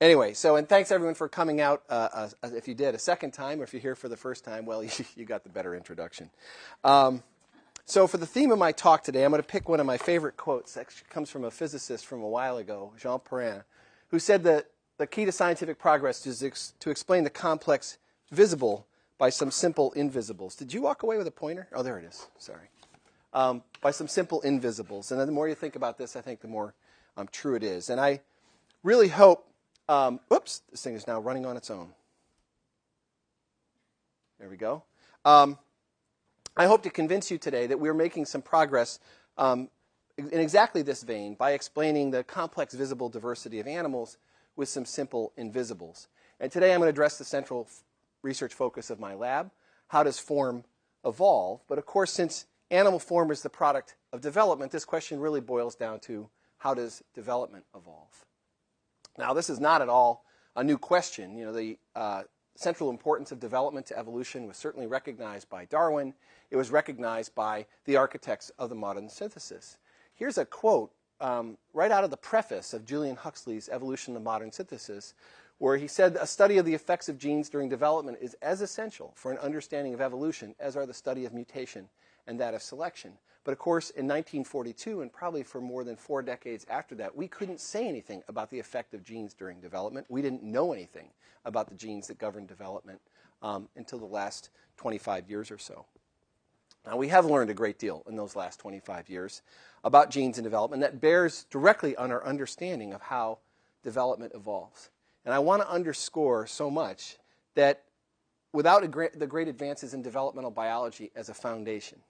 Anyway, and thanks everyone for coming out. If you did a second time, or if you're here for the first time, well, you got the better introduction. So for the theme of my talk today, I'm going to pick one of my favorite quotes. That comes from a physicist from a while ago, Jean Perrin, who said that the key to scientific progress is to explain the complex visible by some simple invisibles. Did you walk away with a pointer? Oh, there it is. Sorry. By some simple invisibles. And then the more you think about this, I think the more true it is. And I really hope, oops, this thing is now running on its own. There we go. I hope to convince you today that we're making some progress in exactly this vein by explaining the complex visible diversity of animals with some simple invisibles. And today I'm going to address the central research focus of my lab. How does form evolve? But of course, since animal form is the product of development, this question really boils down to how does development evolve? Now, this is not at all a new question. You know, the central importance of development to evolution was certainly recognized by Darwin. It was recognized by the architects of the modern synthesis. Here's a quote right out of the preface of Julian Huxley's Evolution of Modern Synthesis, where he said, "A study of the effects of genes during development is as essential for an understanding of evolution as are the study of mutation and that of selection." But of course, in 1942, and probably for more than 4 decades after that, we couldn't say anything about the effect of genes during development. We didn't know anything about the genes that govern development until the last 25 years or so. Now, we have learned a great deal in those last 25 years about genes and development that bears directly on our understanding of how development evolves. And I want to underscore so much that without the great advances in developmental biology as a foundation,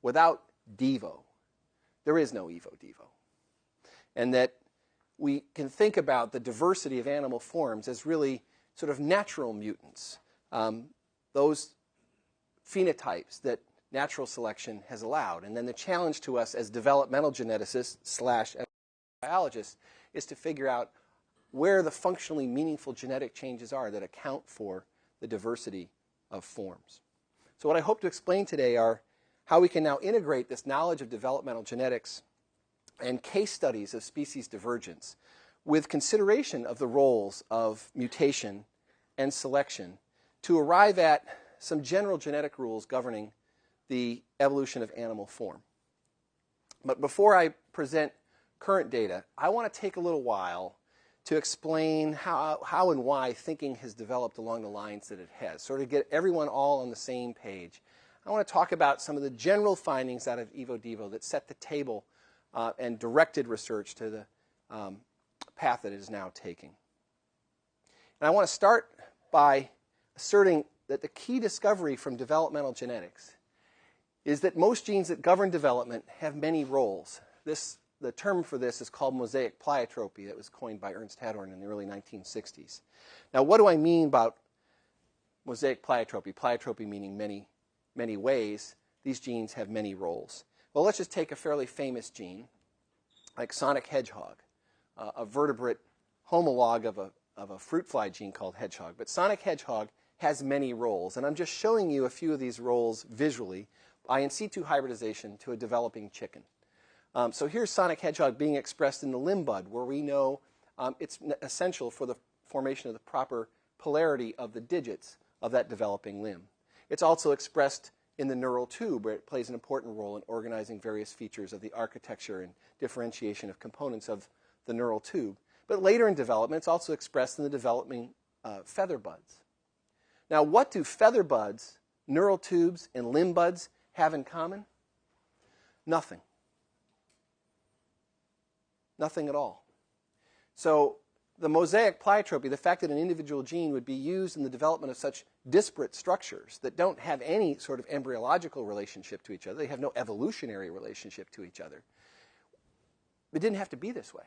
without Devo, there is no Evo-Devo. And that we can think about the diversity of animal forms as really sort of natural mutants, those phenotypes that natural selection has allowed. And then the challenge to us as developmental geneticists / biologists is to figure out where the functionally meaningful genetic changes are that account for the diversity of forms. So what I hope to explain today are how we can now integrate this knowledge of developmental genetics and case studies of species divergence with consideration of the roles of mutation and selection to arrive at some general genetic rules governing the evolution of animal form. But before I present current data, I want to take a little while to explain how and why thinking has developed along the lines that it has, sort of get everyone all on the same page. I want to talk about some of the general findings out of Evo-Devo that set the table and directed research to the path that it is now taking. And I want to start by asserting that the key discovery from developmental genetics is that most genes that govern development have many roles. The term for this is called Mosaic Plyotropy. That was coined by Ernst Haddorn in the early 1960s. Now, what do I mean about Mosaic Plyotropy? Plyotropy meaning many ways. These genes have many roles. Well, let's just take a fairly famous gene, like Sonic Hedgehog, a vertebrate homologue of a fruit fly gene called Hedgehog. But Sonic Hedgehog has many roles, and I'm just showing you a few of these roles visually by in situ hybridization to a developing chicken. So here's Sonic Hedgehog being expressed in the limb bud, where we know it's essential for the formation of the proper polarity of the digits of that developing limb. It's also expressed in the neural tube, where it plays an important role in organizing various features of the architecture and differentiation of components of the neural tube. But later in development, it's also expressed in the developing feather buds. Now, what do feather buds, neural tubes, and limb buds have in common? Nothing. Nothing at all. So the Mosaic Plyotropy, the fact that an individual gene would be used in the development of such disparate structures that don't have any sort of embryological relationship to each other, they have no evolutionary relationship to each other, it didn't have to be this way.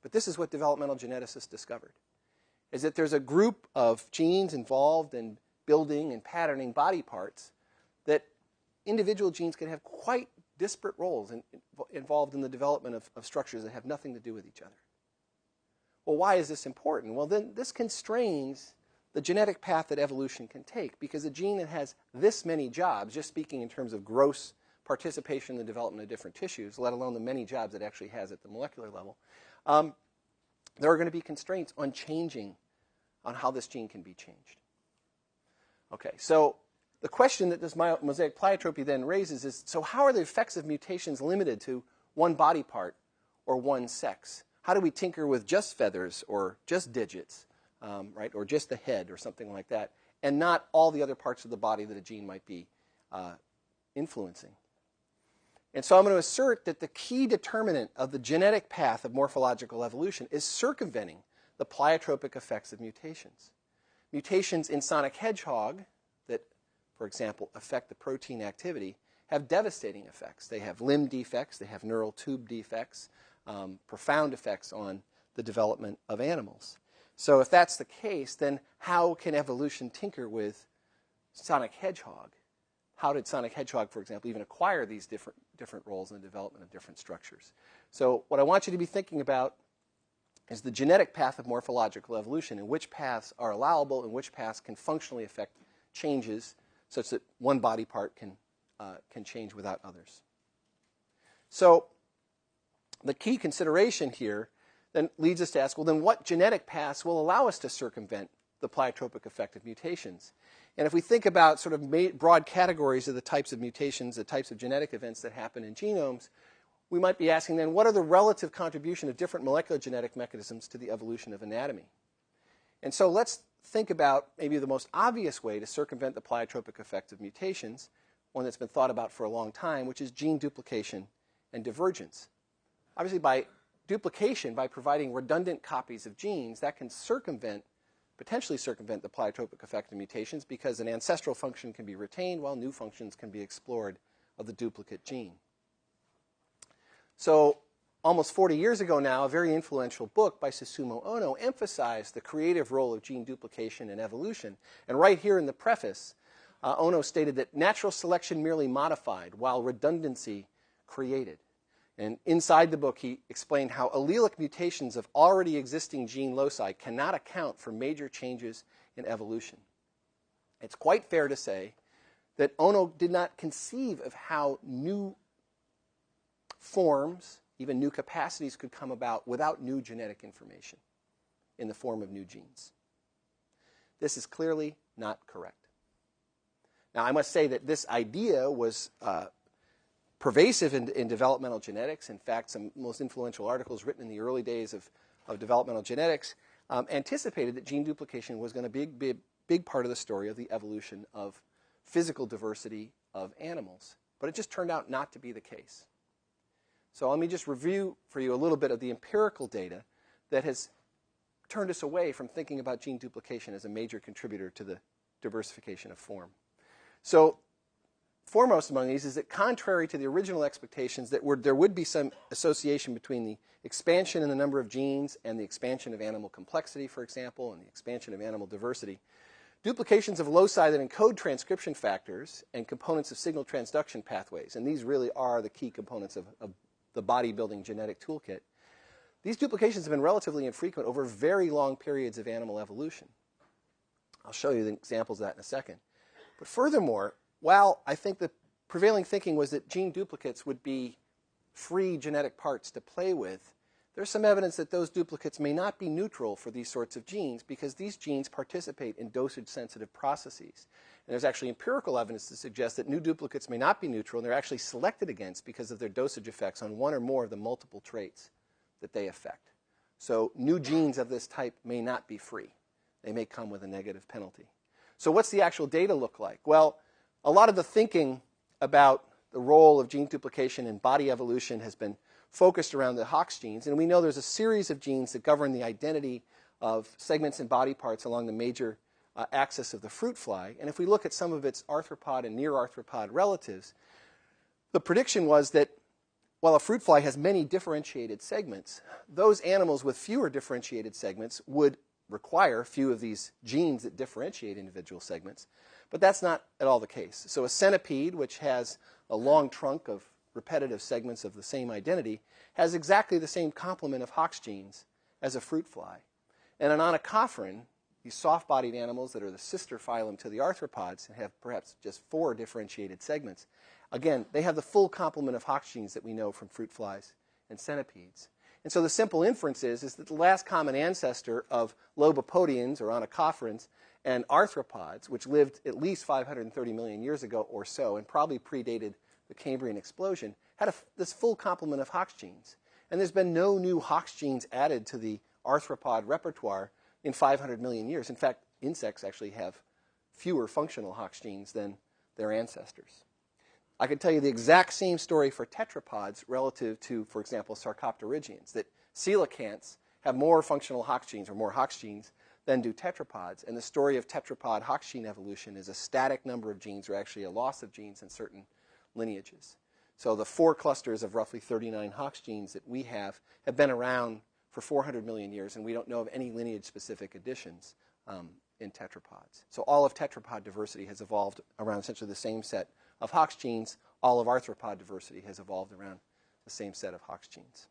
But this is what developmental geneticists discovered, is that there's a group of genes involved in building and patterning body parts that individual genes can have quite disparate roles involved in the development of structures that have nothing to do with each other. Well, why is this important? Well, then this constrains the genetic path that evolution can take, because a gene that has this many jobs, just speaking in terms of gross participation in the development of different tissues, let alone the many jobs it actually has at the molecular level, there are going to be constraints on how this gene can be changed. Okay, so the question that this mosaic plyotropy then raises is, so how are the effects of mutations limited to one body part or one sex? How do we tinker with just feathers or just digits, right, or just the head or something like that, and not all the other parts of the body that a gene might be influencing? And so I'm going to assert that the key determinant of the genetic path of morphological evolution is circumventing the pleiotropic effects of mutations. Mutations in sonic hedgehog that, for example, affect the protein activity have devastating effects. They have limb defects, they have neural tube defects, profound effects on the development of animals. So if that's the case, then how can evolution tinker with sonic hedgehog? How did sonic hedgehog, for example, even acquire these different roles in the development of different structures? So what I want you to be thinking about is the genetic path of morphological evolution, and which paths are allowable and which paths can functionally affect changes such that one body part can change without others. So the key consideration here then leads us to ask, well, then what genetic paths will allow us to circumvent the pleiotropic effect of mutations? And if we think about sort of broad categories of the types of mutations, the types of genetic events that happen in genomes, we might be asking then, what are the relative contribution of different molecular genetic mechanisms to the evolution of anatomy? And so let's think about maybe the most obvious way to circumvent the pleiotropic effect of mutations, one that's been thought about for a long time, which is gene duplication and divergence. Obviously, by duplication, by providing redundant copies of genes, that can potentially circumvent the pleiotropic effect of mutations, because an ancestral function can be retained while new functions can be explored of the duplicate gene. So almost 40 years ago now, a very influential book by Susumu Ono emphasized the creative role of gene duplication in evolution. And right here in the preface, Ono stated that natural selection merely modified, while redundancy created. And inside the book, he explained how allelic mutations of already existing gene loci cannot account for major changes in evolution. It's quite fair to say that Ono did not conceive of how new forms, even new capacities, could come about without new genetic information in the form of new genes. This is clearly not correct. Now, I must say that this idea was pervasive in developmental genetics. In fact, some most influential articles written in the early days of developmental genetics anticipated that gene duplication was going to be a big part of the story of the evolution of physical diversity of animals. But it just turned out not to be the case. So let me just review for you a little bit of the empirical data that has turned us away from thinking about gene duplication as a major contributor to the diversification of form. So foremost among these is that, contrary to the original expectations that there would be some association between the expansion in the number of genes and the expansion of animal complexity, for example, and the expansion of animal diversity, duplications of loci that encode transcription factors and components of signal transduction pathways, and these really are the key components of the bodybuilding genetic toolkit, these duplications have been relatively infrequent over very long periods of animal evolution. I'll show you the examples of that in a second. But furthermore, while I think the prevailing thinking was that gene duplicates would be free genetic parts to play with, there's some evidence that those duplicates may not be neutral for these sorts of genes, because these genes participate in dosage-sensitive processes. And there's actually empirical evidence to suggest that new duplicates may not be neutral, and they're actually selected against because of their dosage effects on one or more of the multiple traits that they affect. So new genes of this type may not be free. They may come with a negative penalty. So what's the actual data look like? Well, a lot of the thinking about the role of gene duplication in body evolution has been focused around the Hox genes, and we know there's a series of genes that govern the identity of segments and body parts along the major axis of the fruit fly. And if we look at some of its arthropod and near arthropod relatives, the prediction was that while a fruit fly has many differentiated segments, those animals with fewer differentiated segments would require few of these genes that differentiate individual segments. But that's not at all the case. So a centipede, which has a long trunk of repetitive segments of the same identity, has exactly the same complement of Hox genes as a fruit fly. And an onychophoran, these soft-bodied animals that are the sister phylum to the arthropods and have perhaps just 4 differentiated segments, again, they have the full complement of Hox genes that we know from fruit flies and centipedes. And so the simple inference is that the last common ancestor of lobopodians, or onychophorans, and arthropods, which lived at least 530 million years ago or so, and probably predated the Cambrian explosion, had this full complement of Hox genes. And there's been no new Hox genes added to the arthropod repertoire in 500 million years. In fact, insects actually have fewer functional Hox genes than their ancestors. I could tell you the exact same story for tetrapods relative to, for example, sarcopterygians, that coelacanths have more functional Hox genes, or more Hox genes, than do tetrapods. And the story of tetrapod Hox gene evolution is a static number of genes, or actually a loss of genes in certain lineages. So the 4 clusters of roughly 39 Hox genes that we have been around for 400 million years, and we don't know of any lineage-specific additions in tetrapods. So all of tetrapod diversity has evolved around essentially the same set of Hox genes. All of arthropod diversity has evolved around the same set of Hox genes.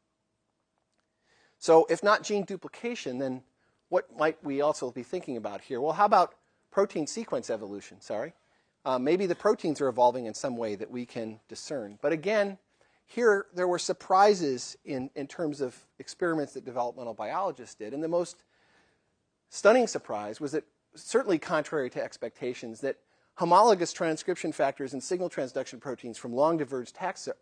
So if not gene duplication, then what might we also be thinking about here? Well, how about protein sequence evolution? Maybe the proteins are evolving in some way that we can discern. But again, here there were surprises in terms of experiments that developmental biologists did. And the most stunning surprise was that, certainly contrary to expectations, that homologous transcription factors and signal transduction proteins from long diverged taxa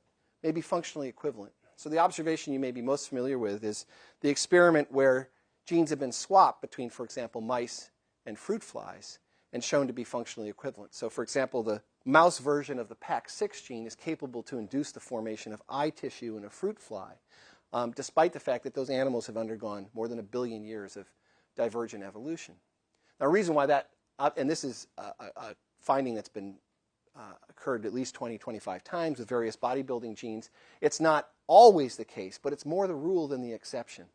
may be functionally equivalent. So the observation you may be most familiar with is the experiment where genes have been swapped between, for example, mice and fruit flies and shown to be functionally equivalent. So, for example, the mouse version of the PAX6 gene is capable to induce the formation of eye tissue in a fruit fly, despite the fact that those animals have undergone more than 1 billion years of divergent evolution. Now, a reason why that, and this is a finding that's been occurred at least 20, 25 times with various bodybuilding genes. It's not always the case, but it's more the rule than the exception.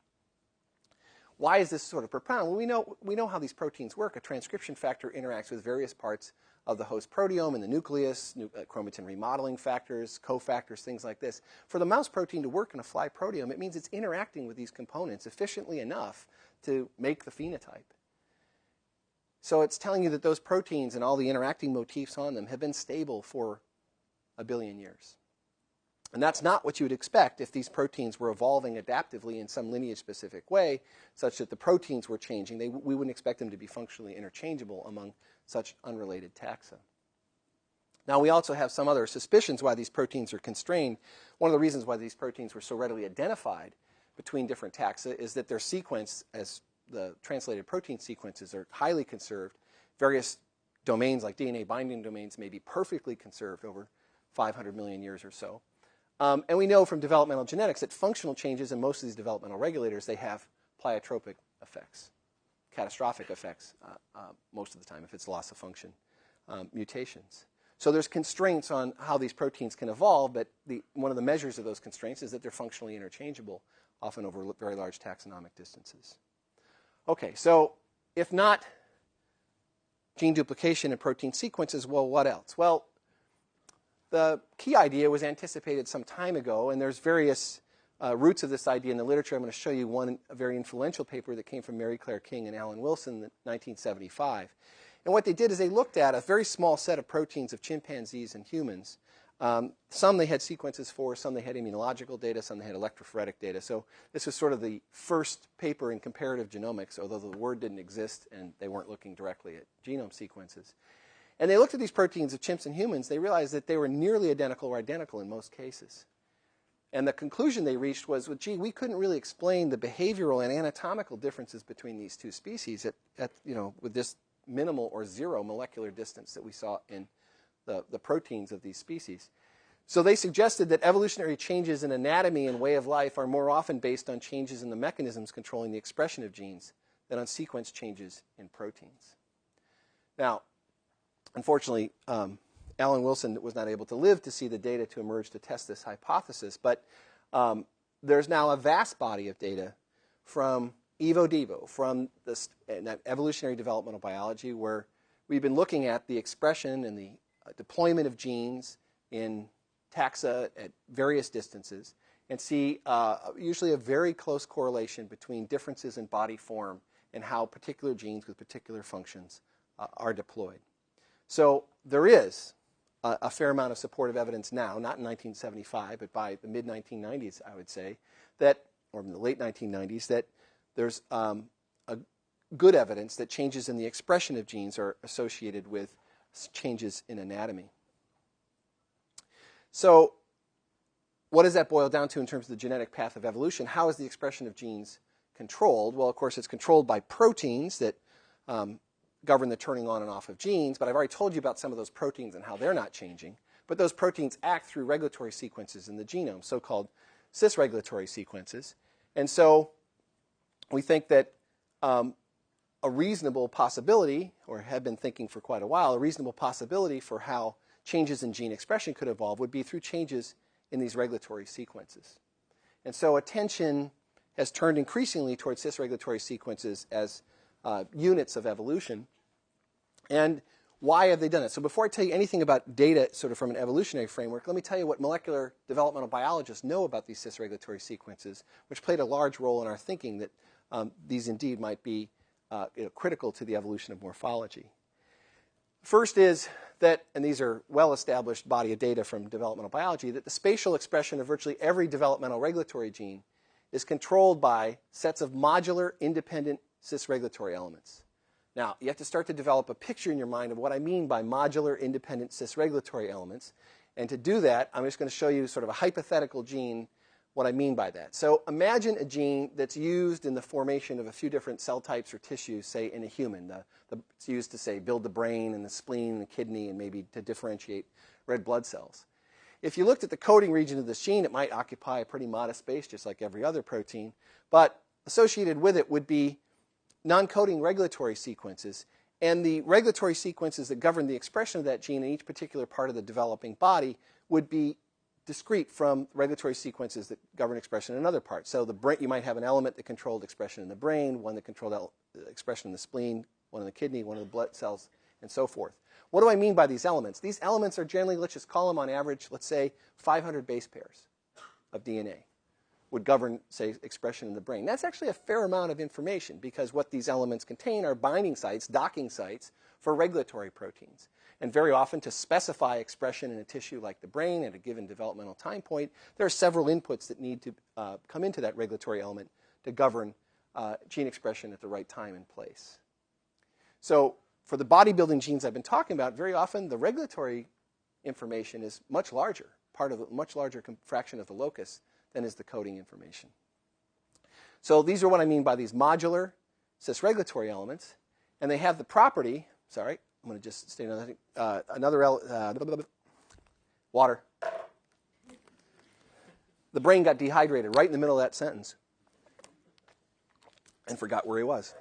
Why is this sort of profound? Well, we know how these proteins work. A transcription factor interacts with various parts of the host proteome and the nucleus, chromatin remodeling factors, cofactors, things like this. For the mouse protein to work in a fly proteome, it means it's interacting with these components efficiently enough to make the phenotype. So it's telling you that those proteins and all the interacting motifs on them have been stable for 1 billion years. And that's not what you would expect if these proteins were evolving adaptively in some lineage-specific way, such that the proteins were changing. We wouldn't expect them to be functionally interchangeable among such unrelated taxa. Now, we also have some other suspicions why these proteins are constrained. One of the reasons why these proteins were so readily identified between different taxa is that their sequence, as the translated protein sequences, are highly conserved. Various domains, like DNA binding domains, may be perfectly conserved over 500 million years or so. And we know from developmental genetics that functional changes in most of these developmental regulators, they have pleiotropic effects, catastrophic effects most of the time if it's loss of function mutations. So there's constraints on how these proteins can evolve, but one of the measures of those constraints is that they're functionally interchangeable, often over very large taxonomic distances. Okay, so if not gene duplication and protein sequences, well, what else? Well, the key idea was anticipated some time ago, and there's various roots of this idea in the literature. I'm going to show you a very influential paper that came from Mary Claire King and Alan Wilson in 1975. And what they did is they looked at a very small set of proteins of chimpanzees and humans. Some they had sequences for, some they had immunological data, some they had electrophoretic data. So this was sort of the first paper in comparative genomics, although the word didn't exist and they weren't looking directly at genome sequences. And they looked at these proteins of chimps and humans. They realized that they were nearly identical or identical in most cases. And the conclusion they reached was, well, gee, we couldn't really explain the behavioral and anatomical differences between these two species with this minimal or zero molecular distance that we saw in the proteins of these species. So they suggested that evolutionary changes in anatomy and way of life are more often based on changes in the mechanisms controlling the expression of genes than on sequence changes in proteins. Now, unfortunately, Alan Wilson was not able to live to see the data to emerge to test this hypothesis, but there's now a vast body of data from Evo Devo, from evolutionary developmental biology, where we've been looking at the expression and the deployment of genes in taxa at various distances and see usually a very close correlation between differences in body form and how particular genes with particular functions are deployed. So there is a fair amount of supportive evidence now, not in 1975, but by the mid-1990s, I would say, that or in the late 1990s, that there's a good evidence that changes in the expression of genes are associated with changes in anatomy. So what does that boil down to in terms of the genetic path of evolution? How is the expression of genes controlled? Well, of course, it's controlled by proteins that govern the turning on and off of genes, but I've already told you about some of those proteins and how they're not changing. But those proteins act through regulatory sequences in the genome, so-called cis-regulatory sequences. And so we think that a reasonable possibility, or have been thinking for quite a while, a reasonable possibility for how changes in gene expression could evolve would be through changes in these regulatory sequences. And so attention has turned increasingly towards cis-regulatory sequences as units of evolution. And why have they done it? So before I tell you anything about data sort of from an evolutionary framework, let me tell you what molecular developmental biologists know about these cis-regulatory sequences, which played a large role in our thinking that these indeed might be critical to the evolution of morphology. First is that, and these are well-established body of data from developmental biology, that the spatial expression of virtually every developmental regulatory gene is controlled by sets of modular, independent cis-regulatory elements. Now, you have to start to develop a picture in your mind of what I mean by modular, independent cis-regulatory elements. And to do that, I'm just going to show you sort of a hypothetical gene, what I mean by that. So imagine a gene that's used in the formation of a few different cell types or tissues, say in a human. It's used to, say, build the brain and the spleen and the kidney and maybe to differentiate red blood cells. If you looked at the coding region of this gene, it might occupy a pretty modest space, just like every other protein. But associated with it would be non-coding regulatory sequences. And the regulatory sequences that govern the expression of that gene in each particular part of the developing body would be discrete from regulatory sequences that govern expression in another parts. So the brain, you might have an element that controlled expression in the brain, one that controlled expression in the spleen, one in the kidney, one in the blood cells, and so forth. What do I mean by these elements? These elements are generally, let's just call them on average, let's say 500 base pairs of DNA would govern, say, expression in the brain. That's actually a fair amount of information because what these elements contain are binding sites, docking sites for regulatory proteins. And very often to specify expression in a tissue like the brain at a given developmental time point, there are several inputs that need to come into that regulatory element to govern gene expression at the right time and place. So for the bodybuilding genes I've been talking about, very often the regulatory information is much larger, part of a much larger fraction of the locus than is the coding information. So these are what I mean by these modular cis-regulatory elements. And they have the property, sorry, I'm going to just state water. The brain got dehydrated right in the middle of that sentence and forgot where he was.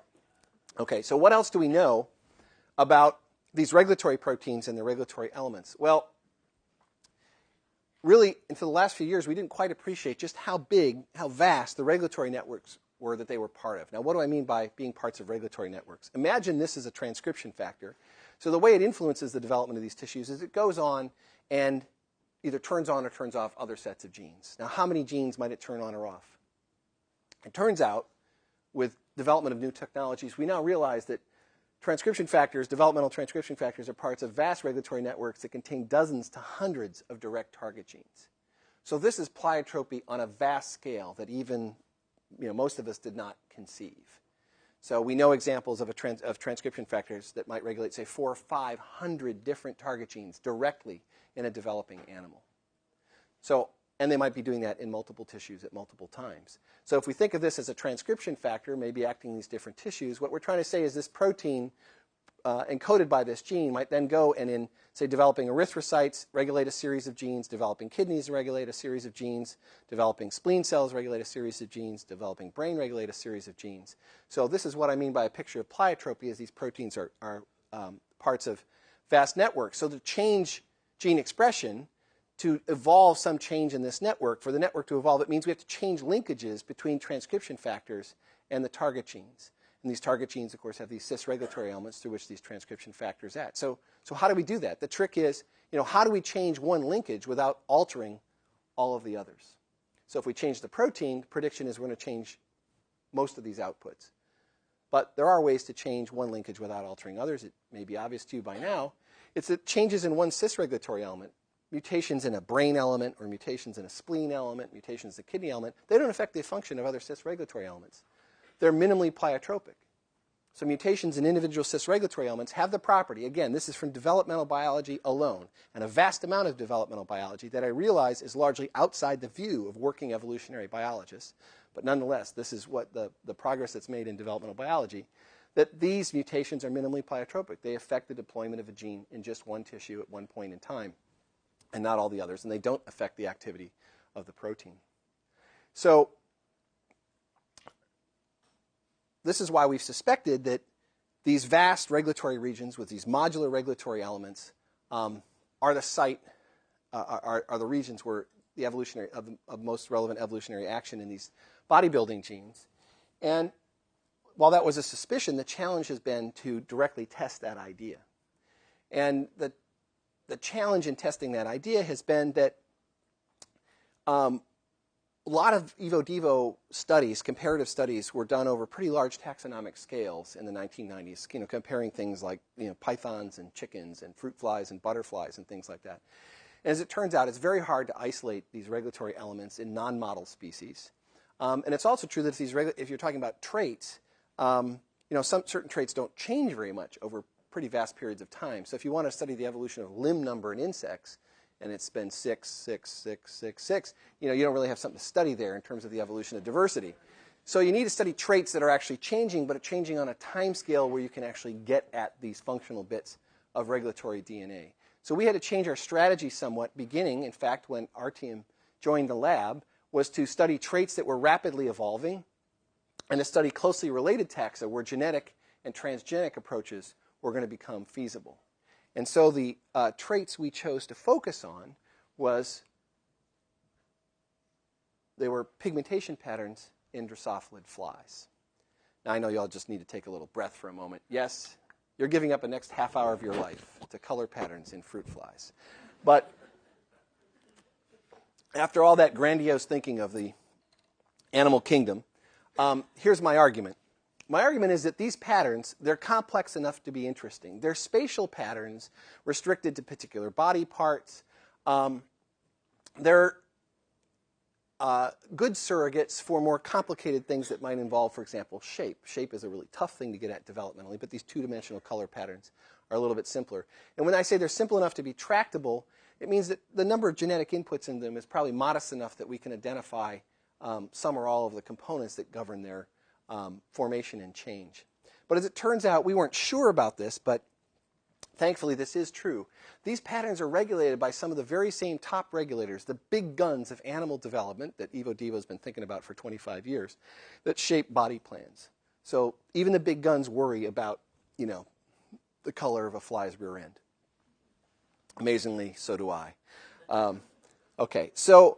Okay, so what else do we know about these regulatory proteins and their regulatory elements? Well, really, and for the last few years, we didn't quite appreciate just how big, how vast the regulatory networks were that they were part of. Now, what do I mean by being parts of regulatory networks? Imagine this is a transcription factor. So the way it influences the development of these tissues is it goes on and either turns on or turns off other sets of genes. Now, how many genes might it turn on or off? It turns out, with development of new technologies, we now realize that transcription factors, developmental transcription factors, are parts of vast regulatory networks that contain dozens to hundreds of direct target genes. So this is plyotropy on a vast scale that even most of us did not conceive. So we know examples of transcription factors that might regulate, say, 400 or 500 different target genes directly in a developing animal. So, and they might be doing that in multiple tissues at multiple times. So if we think of this as a transcription factor, maybe acting in these different tissues, what we're trying to say is this protein encoded by this gene might then go and in, say, developing erythrocytes, regulate a series of genes, developing kidneys, regulate a series of genes, developing spleen cells, regulate a series of genes, developing brain, regulate a series of genes. So this is what I mean by a picture of plyotropy, is these proteins are parts of vast networks. So to change gene expression, to evolve some change in this network, for the network to evolve, it means we have to change linkages between transcription factors and the target genes. And these target genes, of course, have these cis-regulatory elements through which these transcription factors act. So how do we do that? The trick is, how do we change one linkage without altering all of the others? So if we change the protein, the prediction is we're going to change most of these outputs. But there are ways to change one linkage without altering others. It may be obvious to you by now. It's that changes in one cis-regulatory element mutations in a brain element or mutations in a spleen element, mutations in a kidney element, they don't affect the function of other cis-regulatory elements. They're minimally pleiotropic. So mutations in individual cis-regulatory elements have the property, again, this is from developmental biology alone, and a vast amount of developmental biology that I realize is largely outside the view of working evolutionary biologists, but nonetheless, this is what the progress that's made in developmental biology, that these mutations are minimally pleiotropic. They affect the deployment of a gene in just one tissue at one point in time, and not all the others, and they don't affect the activity of the protein. So this is why we've suspected that these vast regulatory regions with these modular regulatory elements are the site, are the regions where the evolutionary of most relevant evolutionary action in these bodybuilding genes. And while that was a suspicion, the challenge has been to directly test that idea. And the challenge in testing that idea has been that a lot of evo-devo studies, comparative studies, were done over pretty large taxonomic scales in the 1990s, comparing things like pythons and chickens and fruit flies and butterflies and things like that. And as it turns out, it's very hard to isolate these regulatory elements in non-model species. And it's also true that if you're talking about traits, some certain traits don't change very much over pretty vast periods of time. So if you want to study the evolution of limb number in insects, and it's been 6, 6, 6, 6, 6, you don't really have something to study there in terms of the evolution of diversity. So you need to study traits that are actually changing, but are changing on a time scale where you can actually get at these functional bits of regulatory DNA. So we had to change our strategy somewhat, beginning, in fact, when Artyom joined the lab, was to study traits that were rapidly evolving and to study closely related taxa where genetic and transgenic approaches were going to become feasible. And so the traits we chose to focus on they were pigmentation patterns in Drosophilid flies. Now, I know you all just need to take a little breath for a moment. Yes, you're giving up the next half hour of your life to color patterns in fruit flies. But after all that grandiose thinking of the animal kingdom, here's my argument. My argument is that these patterns, they're complex enough to be interesting. They're spatial patterns restricted to particular body parts. They're good surrogates for more complicated things that might involve, for example, shape. Shape is a really tough thing to get at developmentally, but these two-dimensional color patterns are a little bit simpler. And when I say they're simple enough to be tractable, it means that the number of genetic inputs in them is probably modest enough that we can identify some or all of the components that govern their formation and change. But as it turns out, we weren't sure about this, but thankfully this is true. These patterns are regulated by some of the very same top regulators, the big guns of animal development that evo-devo has been thinking about for 25 years, that shape body plans. So even the big guns worry about, the color of a fly's rear end. Amazingly, so do I. Okay, so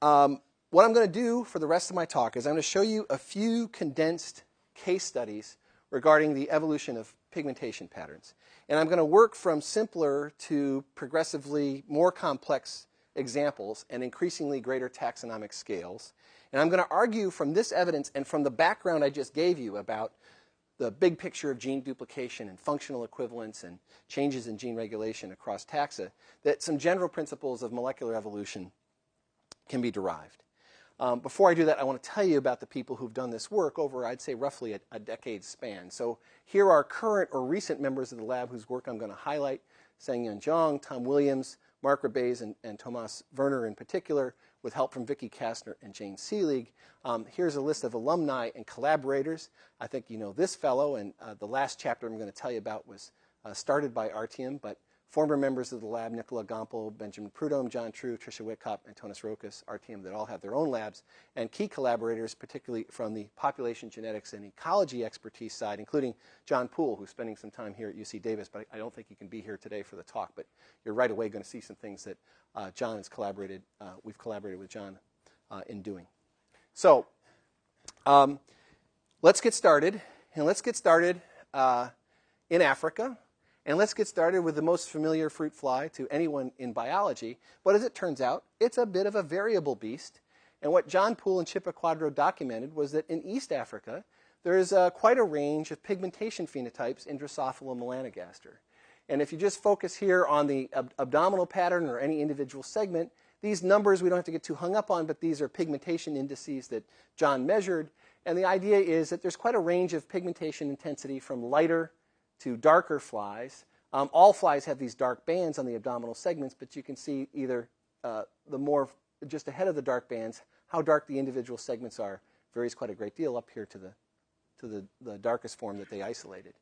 what I'm going to do for the rest of my talk is I'm going to show you a few condensed case studies regarding the evolution of pigmentation patterns. And I'm going to work from simpler to progressively more complex examples and increasingly greater taxonomic scales. And I'm going to argue from this evidence and from the background I just gave you about the big picture of gene duplication and functional equivalence and changes in gene regulation across taxa, that some general principles of molecular evolution can be derived. Before I do that, I want to tell you about the people who've done this work over, I'd say, roughly a decade span. So here are current or recent members of the lab whose work I'm going to highlight: Sang-Yun Zhang, Tom Williams, Mark Rebez, and Thomas Werner in particular, with help from Vicki Kastner and Jane Seelig. Here's a list of alumni and collaborators. I think you know this fellow, and the last chapter I'm going to tell you about was started by Artyom, but former members of the lab, Nicola Gompel, Benjamin Prudhomme, John True, Tricia Whitkop, and Tonis Rokas, Artyom, that all have their own labs, and key collaborators, particularly from the population genetics and ecology expertise side, including John Poole, who's spending some time here at UC Davis, but I don't think he can be here today for the talk, but you're right away going to see some things that John has collaborated, we've collaborated with John in doing. So let's get started, and let's get started in Africa. And let's get started with the most familiar fruit fly to anyone in biology. But as it turns out, it's a bit of a variable beast. And what John Poole and Chippa Quadro documented was that in East Africa, there is quite a range of pigmentation phenotypes in Drosophila melanogaster. And if you just focus here on the abdominal pattern or any individual segment, these numbers we don't have to get too hung up on, but these are pigmentation indices that John measured. And the idea is that there's quite a range of pigmentation intensity from lighter to darker flies. All flies have these dark bands on the abdominal segments, but you can see either the more just ahead of the dark bands, how dark the individual segments are varies quite a great deal up here to the darkest form that they isolated.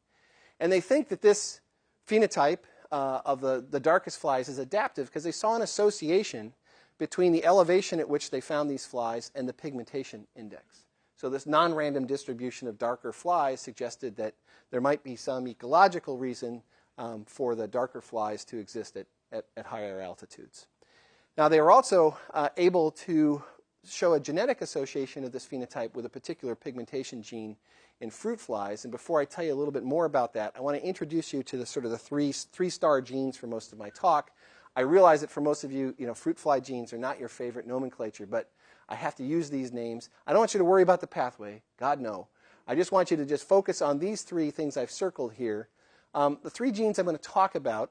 And they think that this phenotype of the darkest flies is adaptive because they saw an association between the elevation at which they found these flies and the pigmentation index. So this non-random distribution of darker flies suggested that there might be some ecological reason for the darker flies to exist at higher altitudes. Now, they were also able to show a genetic association of this phenotype with a particular pigmentation gene in fruit flies. And before I tell you a little bit more about that, I want to introduce you to the sort of the three-star genes for most of my talk. I realize that for most of you, fruit fly genes are not your favorite nomenclature, but I have to use these names. I don't want you to worry about the pathway. God, no. I just want you to just focus on these three things I've circled here. The three genes I'm going to talk about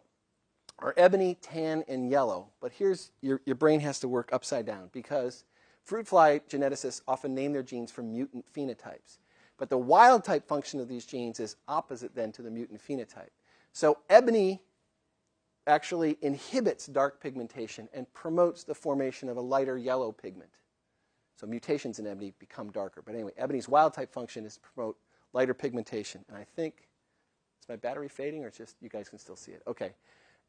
are ebony, tan, and yellow. But here's your brain has to work upside down because fruit fly geneticists often name their genes from mutant phenotypes. But the wild type function of these genes is opposite then to the mutant phenotype. So ebony actually inhibits dark pigmentation and promotes the formation of a lighter yellow pigment. So mutations in ebony become darker. But anyway, ebony's wild type function is to promote lighter pigmentation. And I think, is my battery fading or it's just you guys can still see it? Okay.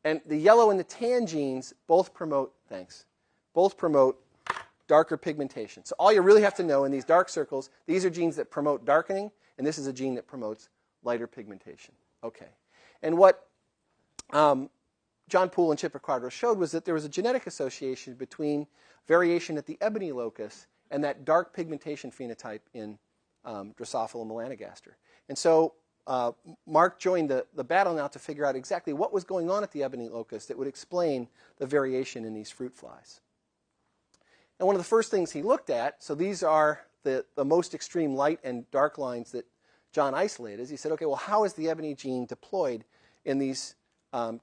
And the yellow and the tan genes both promote, darker pigmentation. So all you really have to know in these dark circles, these are genes that promote darkening, and this is a gene that promotes lighter pigmentation. Okay. And what John Poole and Chip Ricardo showed was that there was a genetic association between variation at the ebony locus and that dark pigmentation phenotype in Drosophila melanogaster. And so Mark joined the battle now to figure out exactly what was going on at the ebony locus that would explain the variation in these fruit flies. And one of the first things he looked at, so these are the most extreme light and dark lines that John isolated, is he said, okay, well, how is the ebony gene deployed in these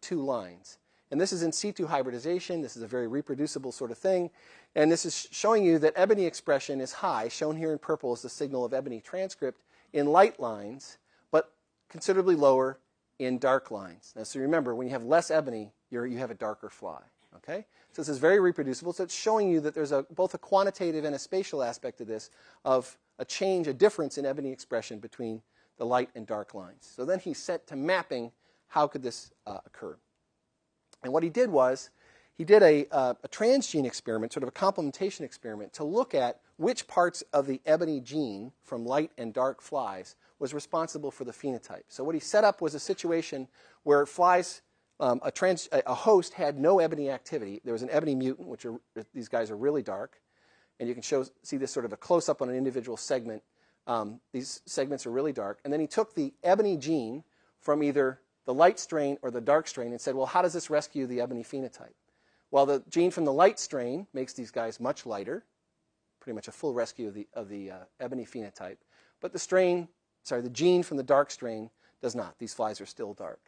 two lines? And this is in situ hybridization. This is a very reproducible sort of thing. And this is showing you that ebony expression is high. Shown here in purple is the signal of ebony transcript in light lines, but considerably lower in dark lines. Now, so remember, when you have less ebony, you have a darker fly. Okay? So this is very reproducible. So it's showing you that there's both a quantitative and a spatial aspect of this, of a change, a difference in ebony expression between the light and dark lines. So then he set to mapping how could this occur. And what he did was he did a transgene experiment, sort of a complementation experiment, to look at which parts of the ebony gene from light and dark flies was responsible for the phenotype. So what he set up was a situation where flies, a host had no ebony activity. There was an ebony mutant, which these guys are really dark. And you can see this sort of a close-up on an individual segment. These segments are really dark. And then he took the ebony gene from either the light strain or the dark strain and said, well, how does this rescue the ebony phenotype? Well, the gene from the light strain makes these guys much lighter, pretty much a full rescue of the ebony phenotype. But the gene from the dark strain does not. These flies are still dark.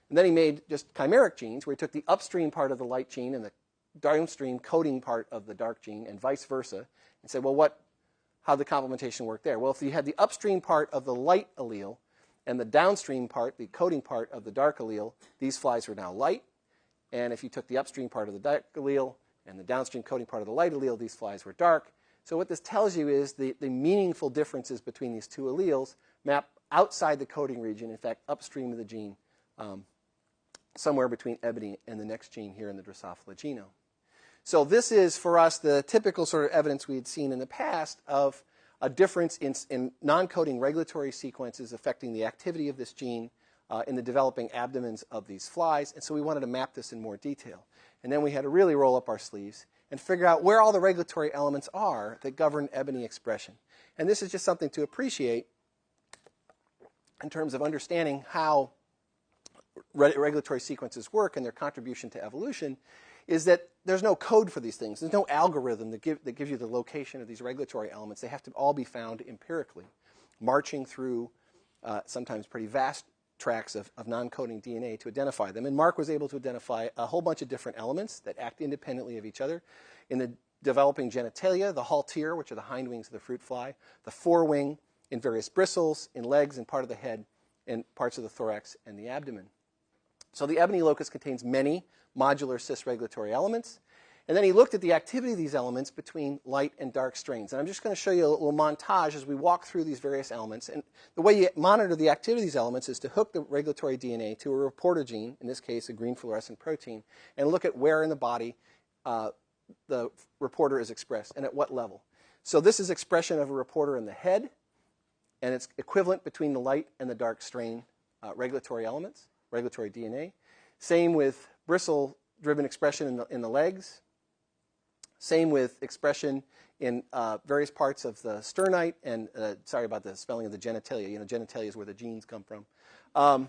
And then he made just chimeric genes where he took the upstream part of the light gene and the downstream coding part of the dark gene and vice versa and said, well, how did the complementation work there? Well, if you had the upstream part of the light allele and the downstream part, the coding part of the dark allele, these flies were now light. And if you took the upstream part of the dark allele and the downstream coding part of the light allele, these flies were dark. So what this tells you is the meaningful differences between these two alleles map outside the coding region, in fact, upstream of the gene, somewhere between ebony and the next gene here in the Drosophila genome. So this is, for us, the typical sort of evidence we had seen in the past of a difference in non-coding regulatory sequences affecting the activity of this gene in the developing abdomens of these flies. And so we wanted to map this in more detail. And then we had to really roll up our sleeves and figure out where all the regulatory elements are that govern ebony expression. And this is just something to appreciate in terms of understanding how regulatory sequences work and their contribution to evolution, is that there's no code for these things. There's no algorithm that gives you the location of these regulatory elements. They have to all be found empirically, marching through sometimes pretty vast tracks of non-coding DNA to identify them. And Mark was able to identify a whole bunch of different elements that act independently of each other. In the developing genitalia, the haltere, which are the hind wings of the fruit fly, the forewing, in various bristles, in legs, and part of the head, and parts of the thorax and the abdomen. So the ebony locus contains many modular cis-regulatory elements. And then he looked at the activity of these elements between light and dark strains. And I'm just going to show you a little montage as we walk through these various elements. And the way you monitor the activity of these elements is to hook the regulatory DNA to a reporter gene, in this case a green fluorescent protein, and look at where in the body the reporter is expressed and at what level. So this is expression of a reporter in the head, and it's equivalent between the light and the dark strain regulatory elements, regulatory DNA. Same with bristle-driven expression in the legs. Same with expression in various parts of the sternite, and sorry about the spelling of the genitalia. You know, genitalia is where the genes come from.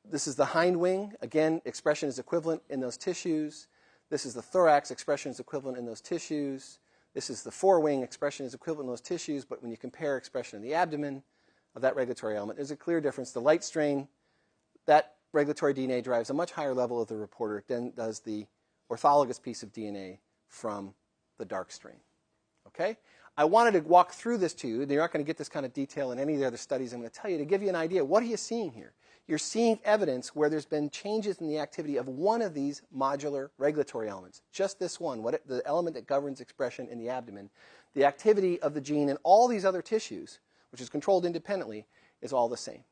This is the hind wing. Again, expression is equivalent in those tissues. This is the thorax. Expression is equivalent in those tissues. This is the forewing. Expression is equivalent in those tissues, but when you compare expression in the abdomen of that regulatory element, there's a clear difference. The light strain, that regulatory DNA drives a much higher level of the reporter than does the orthologous piece of DNA from the dark strain. Okay? I wanted to walk through this to you, and you're not going to get this kind of detail in any of the other studies I'm going to tell you, to give you an idea. What are you seeing here? You're seeing evidence where there's been changes in the activity of one of these modular regulatory elements, just this one, the element that governs expression in the abdomen. The activity of the gene in all these other tissues, which is controlled independently, is all the same,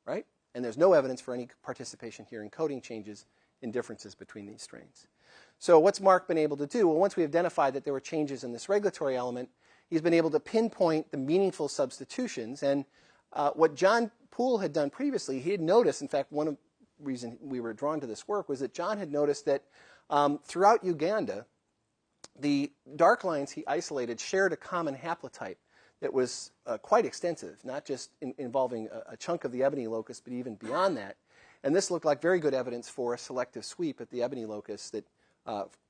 right? And there's no evidence for any participation here in coding changes in differences between these strains. So what's Mark been able to do? Well, once we identified that there were changes in this regulatory element, he's been able to pinpoint the meaningful substitutions. And what John Poole had done previously, he had noticed, in fact, one of the reasons we were drawn to this work was that John had noticed that throughout Uganda, the dark lines he isolated shared a common haplotype that was quite extensive, not just involving a chunk of the ebony locus, but even beyond that. And this looked like very good evidence for a selective sweep at the ebony locus that,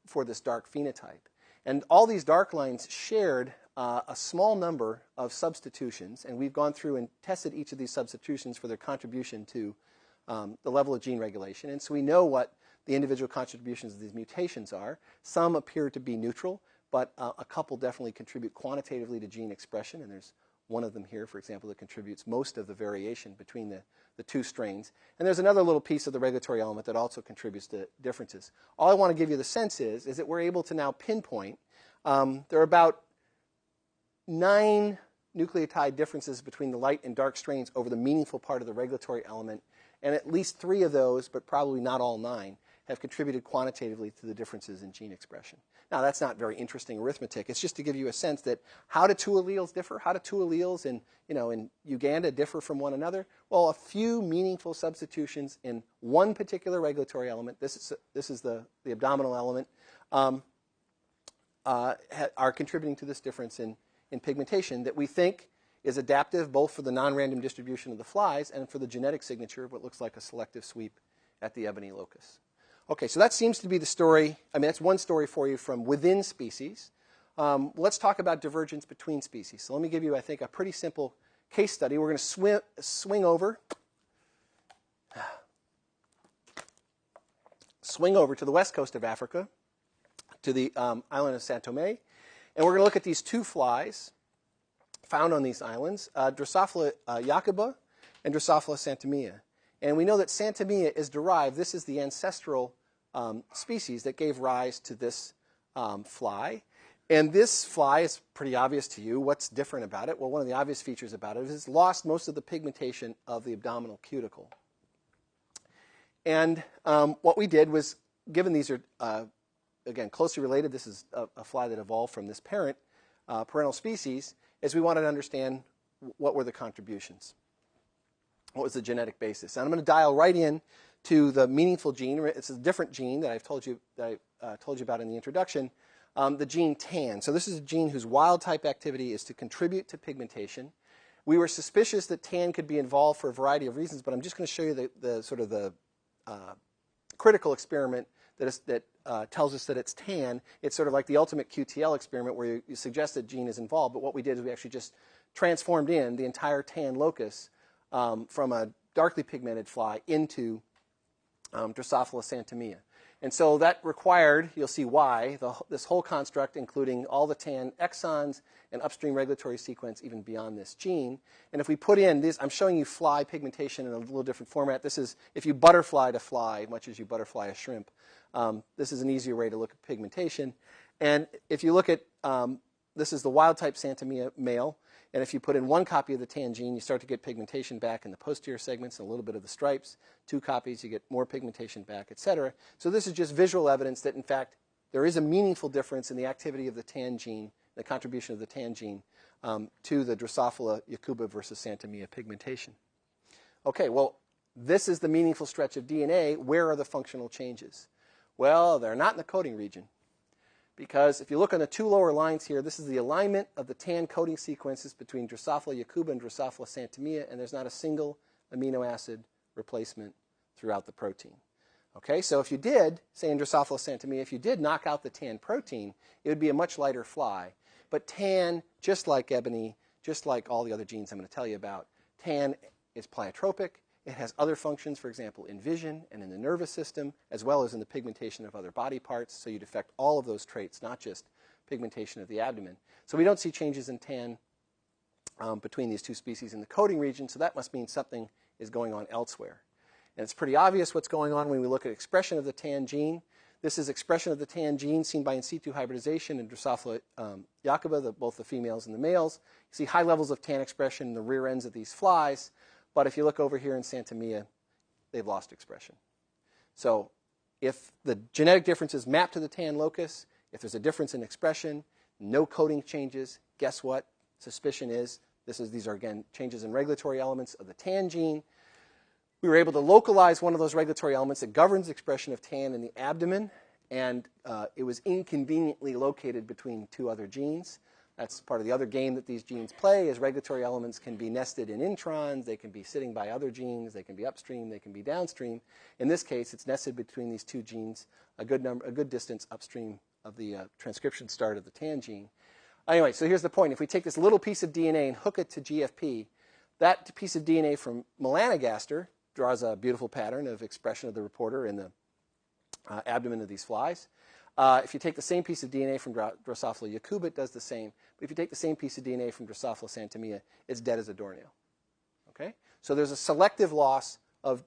for this dark phenotype. And all these dark lines shared a small number of substitutions, and we've gone through and tested each of these substitutions for their contribution to the level of gene regulation. And so we know what the individual contributions of these mutations are. Some appear to be neutral, but a couple definitely contribute quantitatively to gene expression, and there's one of them here, for example, that contributes most of the variation between the two strains. And there's another little piece of the regulatory element that also contributes to differences. All I want to give you the sense is that we're able to now pinpoint there are about 9 nucleotide differences between the light and dark strains over the meaningful part of the regulatory element, and at least 3 of those, but probably not all 9, have contributed quantitatively to the differences in gene expression. Now, that's not very interesting arithmetic. It's just to give you a sense that how do 2 alleles differ? How do 2 alleles in Uganda differ from one another? Well, a few meaningful substitutions in one particular regulatory element, this is the abdominal element, are contributing to this difference in pigmentation that we think is adaptive both for the non-random distribution of the flies and for the genetic signature of what looks like a selective sweep at the ebony locus. Okay, so that seems to be the story. I mean, that's one story for you from within species. Let's talk about divergence between species. So let me give you, I think, a pretty simple case study. We're going to swing over to the west coast of Africa, to the island of São Tomé, and we're going to look at these 2 flies found on these islands, Drosophila jacoba and Drosophila santomia. And we know that santomia is derived, this is the ancestral species that gave rise to this fly. And this fly is pretty obvious to you. What's different about it? Well, one of the obvious features about it is it's lost most of the pigmentation of the abdominal cuticle. And what we did was, given these are, again, closely related, this is a fly that evolved from this parental species, is we wanted to understand what were the contributions. What was the genetic basis? And I'm going to dial right in to the meaningful gene. It's a different gene that I told you about in the introduction, the gene TAN. So this is a gene whose wild-type activity is to contribute to pigmentation. We were suspicious that TAN could be involved for a variety of reasons, but I'm just going to show you the critical experiment that tells us that it's tan. It's sort of like the ultimate QTL experiment where you suggest that gene is involved, but what we did is we actually just transformed in the entire tan locus from a darkly pigmented fly into Drosophila xanthemia. And so that required, you'll see why, this whole construct, including all the tan exons and upstream regulatory sequence even beyond this gene. And if we put in these, I'm showing you fly pigmentation in a little different format. This is if you butterfly a fly, much as you butterfly a shrimp. This is an easier way to look at pigmentation. And if you look at, this is the wild type xanthemia male. And if you put in 1 copy of the tan gene, you start to get pigmentation back in the posterior segments and a little bit of the stripes. 2 copies, you get more pigmentation back, et cetera. So this is just visual evidence that, in fact, there is a meaningful difference in the activity of the tan gene, the contribution of the tan gene to the Drosophila jacoba versus xanthemia pigmentation. Okay, well, this is the meaningful stretch of DNA. Where are the functional changes? Well, they're not in the coding region. Because if you look on the 2 lower lines here, this is the alignment of the tan coding sequences between Drosophila jacoba and Drosophila xanthemia, and there's not a single amino acid replacement throughout the protein. Okay, so if you did, say in Drosophila xanthemia, if you did knock out the tan protein, it would be a much lighter fly. But tan, just like ebony, just like all the other genes I'm going to tell you about, tan is pleiotropic. It has other functions, for example, in vision and in the nervous system, as well as in the pigmentation of other body parts. So you'd affect all of those traits, not just pigmentation of the abdomen. So we don't see changes in tan between these 2 species in the coding region, so that must mean something is going on elsewhere. And it's pretty obvious what's going on when we look at expression of the tan gene. This is expression of the tan gene seen by in situ hybridization in Drosophila jacoba, both the females and the males. You see high levels of tan expression in the rear ends of these flies. But if you look over here in xanthemia, they've lost expression. So if the genetic difference is mapped to the tan locus, if there's a difference in expression, no coding changes, guess what? Suspicion is these are, again, changes in regulatory elements of the tan gene. We were able to localize one of those regulatory elements that governs expression of tan in the abdomen, and it was inconveniently located between 2 other genes. That's part of the other game that these genes play, is regulatory elements can be nested in introns, they can be sitting by other genes, they can be upstream, they can be downstream. In this case, it's nested between these 2 genes, a good distance upstream of the transcription start of the tan gene. Anyway, so here's the point. If we take this little piece of DNA and hook it to GFP, that piece of DNA from melanogaster draws a beautiful pattern of expression of the reporter in the abdomen of these flies. If you take the same piece of DNA from Drosophila jacoba, it does the same. But if you take the same piece of DNA from Drosophila xanthemia, it's dead as a doornail. Okay? So there's a selective loss of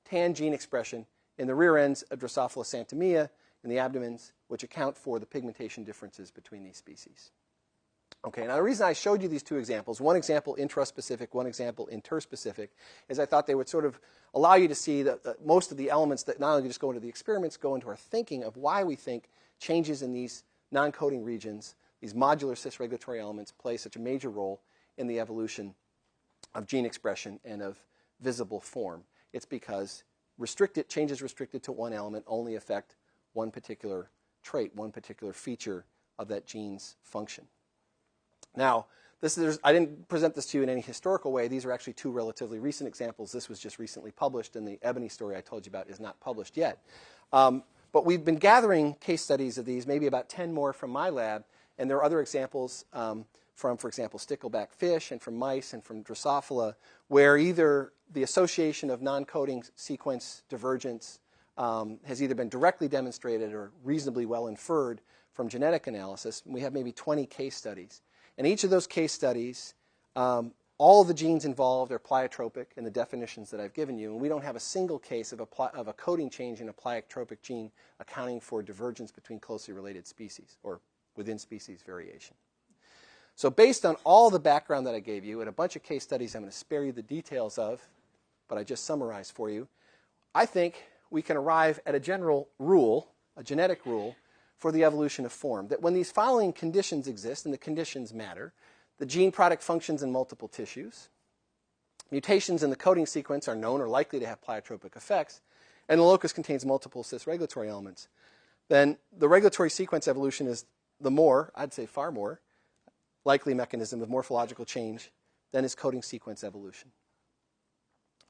tan gene expression in the rear ends of Drosophila xanthemia in the abdomens, which account for the pigmentation differences between these species. Okay, now the reason I showed you these 2 examples, one example intraspecific, one example interspecific, is I thought they would sort of allow you to see that most of the elements that not only just go into the experiments, go into our thinking of why we think changes in these non-coding regions, these modular cis-regulatory elements, play such a major role in the evolution of gene expression and of visible form. It's because changes restricted to one element only affect one particular trait, one particular feature of that gene's function. Now, I didn't present this to you in any historical way. These are actually 2 relatively recent examples. This was just recently published, and the ebony story I told you about is not published yet. But we've been gathering case studies of these, maybe about 10 more from my lab, and there are other examples from, for example, stickleback fish and from mice and from Drosophila, where either the association of non-coding sequence divergence has either been directly demonstrated or reasonably well inferred from genetic analysis. And we have maybe 20 case studies. In each of those case studies, all of the genes involved are pleiotropic in the definitions that I've given you, and we don't have a single case of a coding change in a pleiotropic gene accounting for divergence between closely related species or within species variation. So based on all the background that I gave you and a bunch of case studies I'm going to spare you the details of, but I just summarized for you, I think we can arrive at a general rule, a genetic rule, for the evolution of form, that when these following conditions exist, and the conditions matter, the gene product functions in multiple tissues, mutations in the coding sequence are known or likely to have pleiotropic effects, and the locus contains multiple cis-regulatory elements, then the regulatory sequence evolution is the more, I'd say far more, likely mechanism of morphological change than is coding sequence evolution.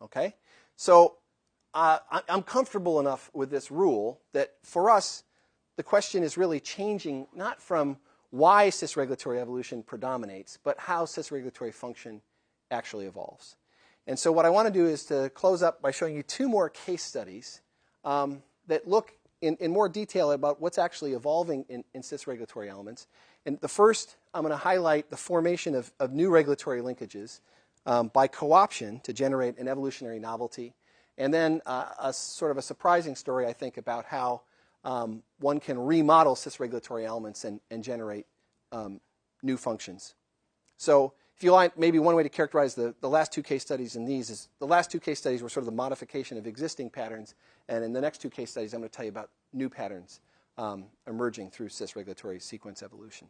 Okay? So I'm comfortable enough with this rule that for us, the question is really changing not from why cis-regulatory evolution predominates, but how cis-regulatory function actually evolves. And so what I want to do is to close up by showing you two more case studies that look in more detail about what's actually evolving in cis-regulatory elements. And the first, I'm going to highlight the formation of new regulatory linkages by co-option to generate an evolutionary novelty. And then a sort of a surprising story, I think, about how one can remodel cis-regulatory elements and generate new functions. So if you like, maybe one way to characterize the last two case studies in these is the last two case studies were sort of the modification of existing patterns. And in the next two case studies, I'm going to tell you about new patterns emerging through cis-regulatory sequence evolution.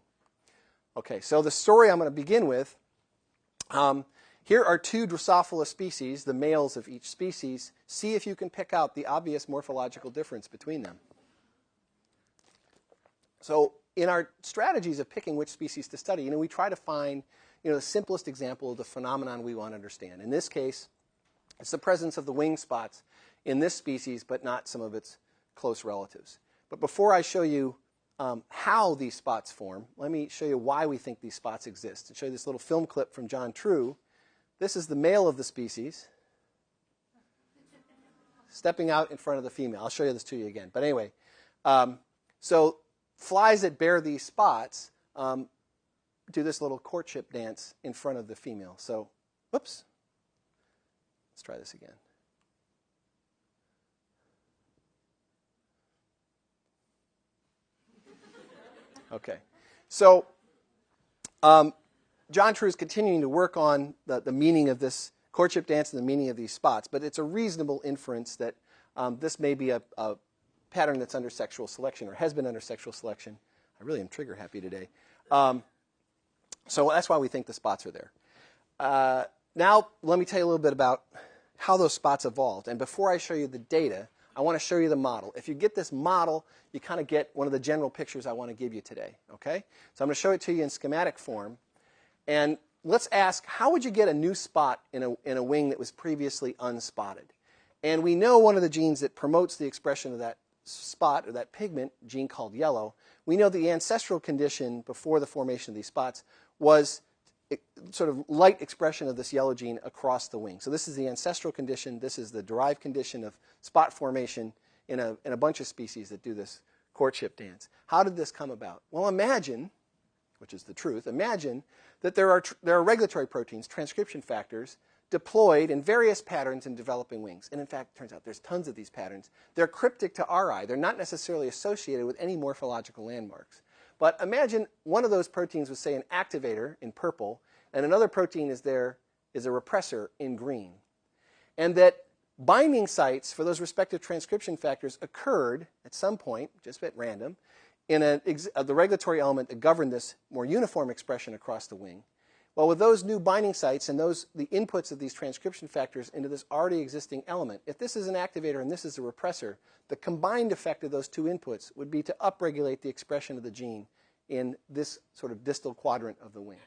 Okay, so the story I'm going to begin with, here are two Drosophila species, the males of each species. See if you can pick out the obvious morphological difference between them. So in our strategies of picking which species to study, we try to find the simplest example of the phenomenon we want to understand. In this case, it's the presence of the wing spots in this species, but not some of its close relatives. But before I show you how these spots form, let me show you why we think these spots exist. And show you this little film clip from John True. This is the male of the species stepping out in front of the female. I'll show you this to you again. But anyway, so flies that bear these spots do this little courtship dance in front of the female. So, whoops. Let's try this again. Okay. So, John True is continuing to work on the meaning of this courtship dance and the meaning of these spots, but it's a reasonable inference that this may be a pattern that's under sexual selection or has been under sexual selection. I really am trigger happy today. So that's why we think the spots are there. Now, let me tell you a little bit about how those spots evolved. And before I show you the data, I want to show you the model. If you get this model, you kind of get one of the general pictures I want to give you today. Okay? So I'm going to show it to you in schematic form. And let's ask, how would you get a new spot in a wing that was previously unspotted? And we know one of the genes that promotes the expression of that spot or that pigment, a gene called yellow. We know the ancestral condition before the formation of these spots was sort of light expression of this yellow gene across the wing. So this is the ancestral condition. This is the derived condition of spot formation in a bunch of species that do this courtship dance. How did this come about? Well, imagine, which is the truth, imagine that there are regulatory proteins, transcription factors, deployed in various patterns in developing wings. And in fact, it turns out there's tons of these patterns. They're cryptic to our eye. They're not necessarily associated with any morphological landmarks. But imagine one of those proteins was, say, an activator in purple, and another protein is a repressor in green. And that binding sites for those respective transcription factors occurred at some point, just at random, in the regulatory element that governed this more uniform expression across the wing. Well, with those new binding sites and the inputs of these transcription factors into this already existing element, if this is an activator and this is a repressor, the combined effect of those two inputs would be to upregulate the expression of the gene in this sort of distal quadrant of the wing.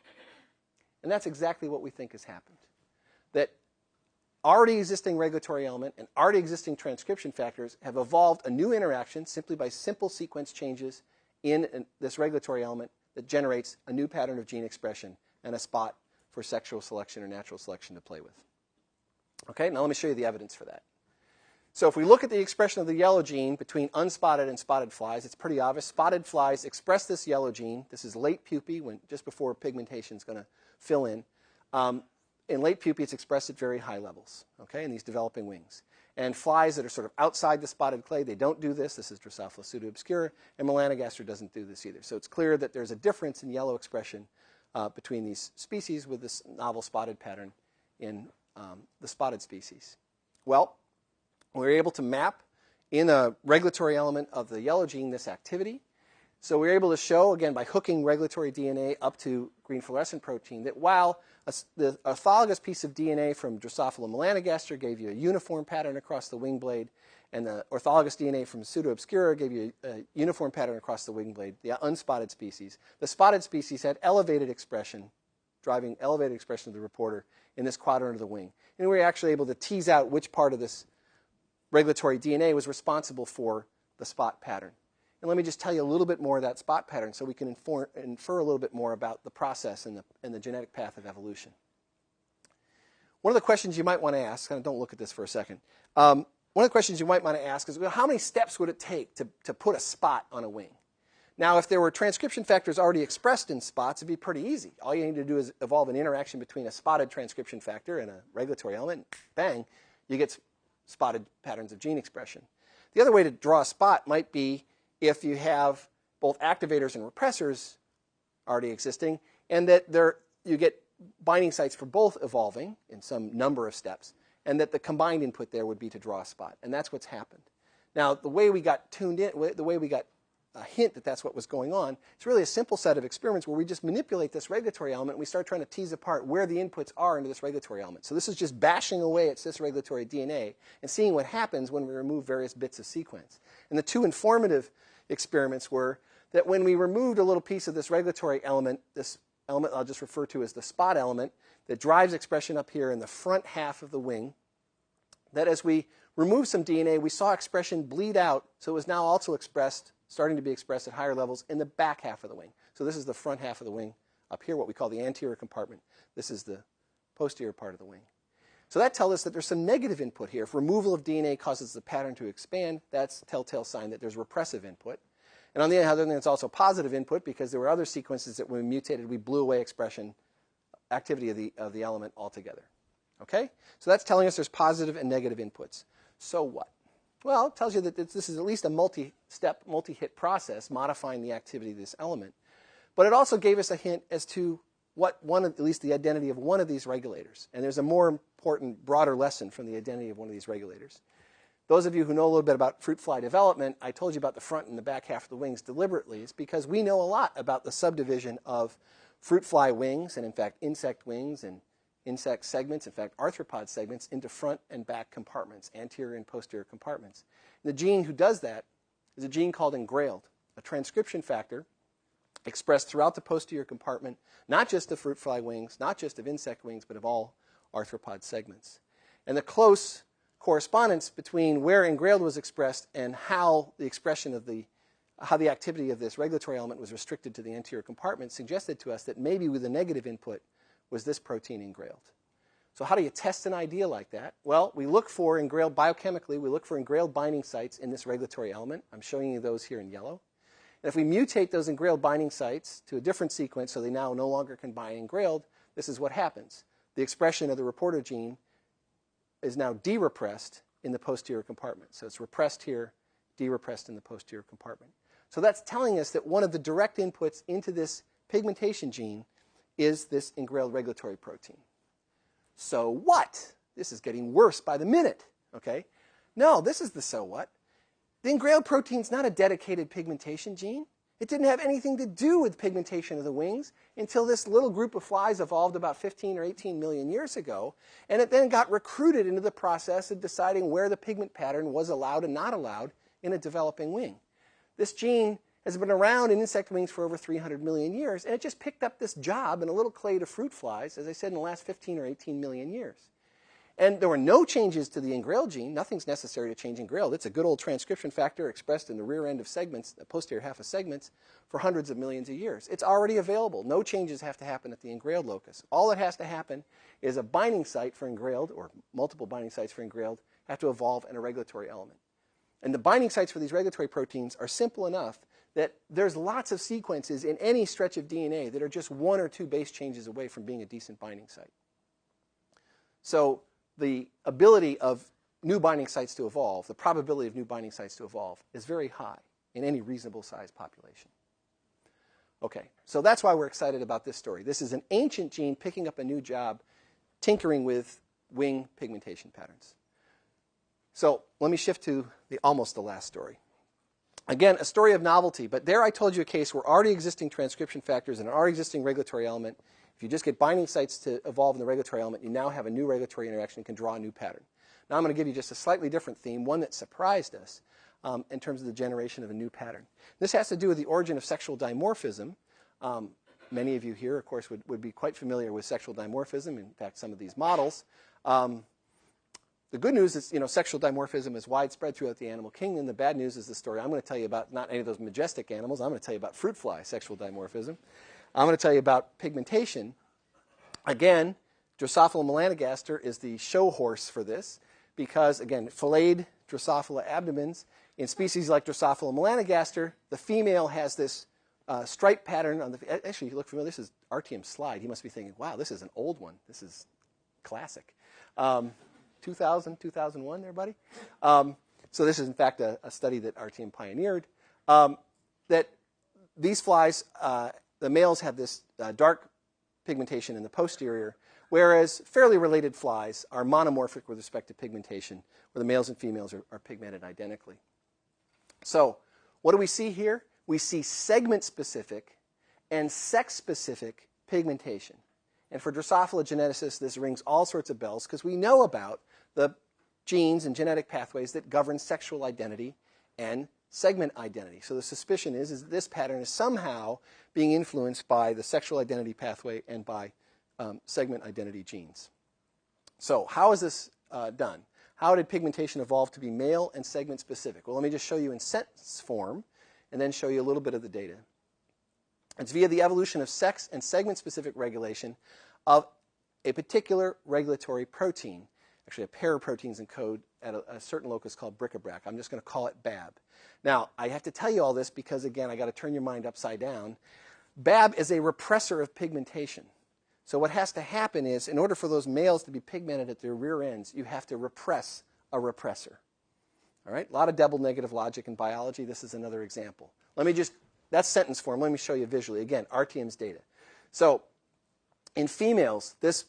And that's exactly what we think has happened. That already existing regulatory element and already existing transcription factors have evolved a new interaction simply by simple sequence changes in this regulatory element that generates a new pattern of gene expression and a spot for sexual selection or natural selection to play with. Okay, now let me show you the evidence for that. So if we look at the expression of the yellow gene between unspotted and spotted flies, it's pretty obvious. Spotted flies express this yellow gene. This is late pupae, just before pigmentation is going to fill in. In late pupae, it's expressed at very high levels, okay, in these developing wings. And flies that are sort of outside the spotted clade, they don't do this. This is Drosophila pseudoobscura, and melanogaster doesn't do this either. So it's clear that there's a difference in yellow expression between these species with this novel spotted pattern in the spotted species. Well, we were able to map in a regulatory element of the yellow gene this activity. So we were able to show, again, by hooking regulatory DNA up to green fluorescent protein, that while the orthologous piece of DNA from Drosophila melanogaster gave you a uniform pattern across the wing blade, and the orthologous DNA from pseudoobscura gave you a uniform pattern across the wing blade, the unspotted species. The spotted species had elevated expression, driving elevated expression of the reporter in this quadrant of the wing. And we were actually able to tease out which part of this regulatory DNA was responsible for the spot pattern. And let me just tell you a little bit more of that spot pattern so we can infer a little bit more about the process and the genetic path of evolution. One of the questions you might want to ask, and don't look at this for a second, one of the questions you might want to ask is, well, how many steps would it take to put a spot on a wing? Now, if there were transcription factors already expressed in spots, it'd be pretty easy. All you need to do is evolve an interaction between a spotted transcription factor and a regulatory element. Bang, you get spotted patterns of gene expression. The other way to draw a spot might be if you have both activators and repressors already existing, and that you get binding sites for both evolving in some number of steps, and that the combined input there would be to draw a spot. And that's what's happened. Now, the way we got tuned in, the way we got a hint that that's what was going on, it's really a simple set of experiments where we just manipulate this regulatory element and we start trying to tease apart where the inputs are into this regulatory element. So this is just bashing away at cis-regulatory DNA and seeing what happens when we remove various bits of sequence. And the two informative experiments were that when we removed a little piece of this regulatory element, this element I'll just refer to as the spot element that drives expression up here in the front half of the wing, that as we removed some DNA, we saw expression bleed out, so it was now also starting to be expressed at higher levels in the back half of the wing. So this is the front half of the wing up here, what we call the anterior compartment. This is the posterior part of the wing. So that tells us that there's some negative input here. If removal of DNA causes the pattern to expand, that's a telltale sign that there's repressive input. And on the other hand, it's also positive input because there were other sequences that when we mutated, we blew away expression activity of the element altogether. Okay? So that's telling us there's positive and negative inputs. So what? Well, it tells you that this is at least a multi-step, multi-hit process modifying the activity of this element. But it also gave us a hint as to at least the identity of one of these regulators. And there's a more important, broader lesson from the identity of one of these regulators. Those of you who know a little bit about fruit fly development, I told you about the front and the back half of the wings deliberately. It's because we know a lot about the subdivision of fruit fly wings, and in fact insect wings and insect segments, in fact arthropod segments, into front and back compartments, anterior and posterior compartments. And the gene who does that is a gene called Engrailed, a transcription factor expressed throughout the posterior compartment, not just of fruit fly wings, not just of insect wings, but of all arthropod segments. And the close correspondence between where Engrailed was expressed and how the expression of how the activity of this regulatory element was restricted to the anterior compartment suggested to us that maybe with a negative input was this protein Engrailed. So how do you test an idea like that? Well, we look for Engrailed biochemically. We look for Engrailed binding sites in this regulatory element. I'm showing you those here in yellow. And if we mutate those Engrailed binding sites to a different sequence so they now no longer can bind Engrailed, this is what happens. The expression of the reporter gene is now de-repressed in the posterior compartment. So it's repressed here, de-repressed in the posterior compartment. So that's telling us that one of the direct inputs into this pigmentation gene is this Engrailed regulatory protein. So what? This is getting worse by the minute, okay? No, this is the so what. The Engrailed protein is not a dedicated pigmentation gene. It didn't have anything to do with pigmentation of the wings until this little group of flies evolved about 15 or 18 million years ago, and it then got recruited into the process of deciding where the pigment pattern was allowed and not allowed in a developing wing. This gene has been around in insect wings for over 300 million years, and it just picked up this job in a little clade of fruit flies, as I said, in the last 15 or 18 million years. And there were no changes to the Engrailed gene. Nothing's necessary to change Engrailed. It's a good old transcription factor expressed in the rear end of segments, the posterior half of segments, for hundreds of millions of years. It's already available. No changes have to happen at the Engrailed locus. All that has to happen is a binding site for Engrailed, or multiple binding sites for Engrailed, have to evolve in a regulatory element. And the binding sites for these regulatory proteins are simple enough that there's lots of sequences in any stretch of DNA that are just one or two base changes away from being a decent binding site. So the ability of new binding sites to evolve, the probability of new binding sites to evolve, is very high in any reasonable sized population. Okay, so that's why we're excited about this story. This is an ancient gene picking up a new job, tinkering with wing pigmentation patterns. So let me shift to almost the last story. Again, a story of novelty, but there I told you a case where already existing transcription factors and an already existing regulatory element, if you just get binding sites to evolve in the regulatory element, you now have a new regulatory interaction and can draw a new pattern. Now I'm going to give you just a slightly different theme, one that surprised us in terms of the generation of a new pattern. This has to do with the origin of sexual dimorphism. Many of you here, of course, would be quite familiar with sexual dimorphism, in fact, some of these models. the good news is, sexual dimorphism is widespread throughout the animal kingdom. The bad news is the story I'm going to tell you about not any of those majestic animals. I'm going to tell you about fruit fly sexual dimorphism. I'm going to tell you about pigmentation. Again, Drosophila melanogaster is the show horse for this because, again, filleted Drosophila abdomens. In species like Drosophila melanogaster, the female has this stripe pattern on the. Actually, you look familiar. This is Artyom's slide. He must be thinking, "Wow, this is an old one. This is classic." 2000, 2001, there, buddy. So this is, in fact, a study that Artyom pioneered. That these flies, the males have this dark pigmentation in the posterior, whereas fairly related flies are monomorphic with respect to pigmentation, where the males and females are pigmented identically. So what do we see here? We see segment-specific and sex-specific pigmentation. And for Drosophila geneticists, this rings all sorts of bells because we know about the genes and genetic pathways that govern sexual identity and segment identity. So the suspicion is that this pattern is somehow being influenced by the sexual identity pathway and by segment identity genes. So how is this done? How did pigmentation evolve to be male and segment specific? Well, let me just show you in sentence form and then show you a little bit of the data. It's via the evolution of sex and segment specific regulation of a particular regulatory protein, actually a pair of proteins encode at a certain locus called bric-a-brac. I'm just going to call it BAB. Now, I have to tell you all this because, again, I got to turn your mind upside down. BAB is a repressor of pigmentation. So what has to happen is, in order for those males to be pigmented at their rear ends, you have to repress a repressor. All right? A lot of double negative logic in biology. This is another example. That's sentence form. Let me show you visually. Again, Artyom's data. So in females, these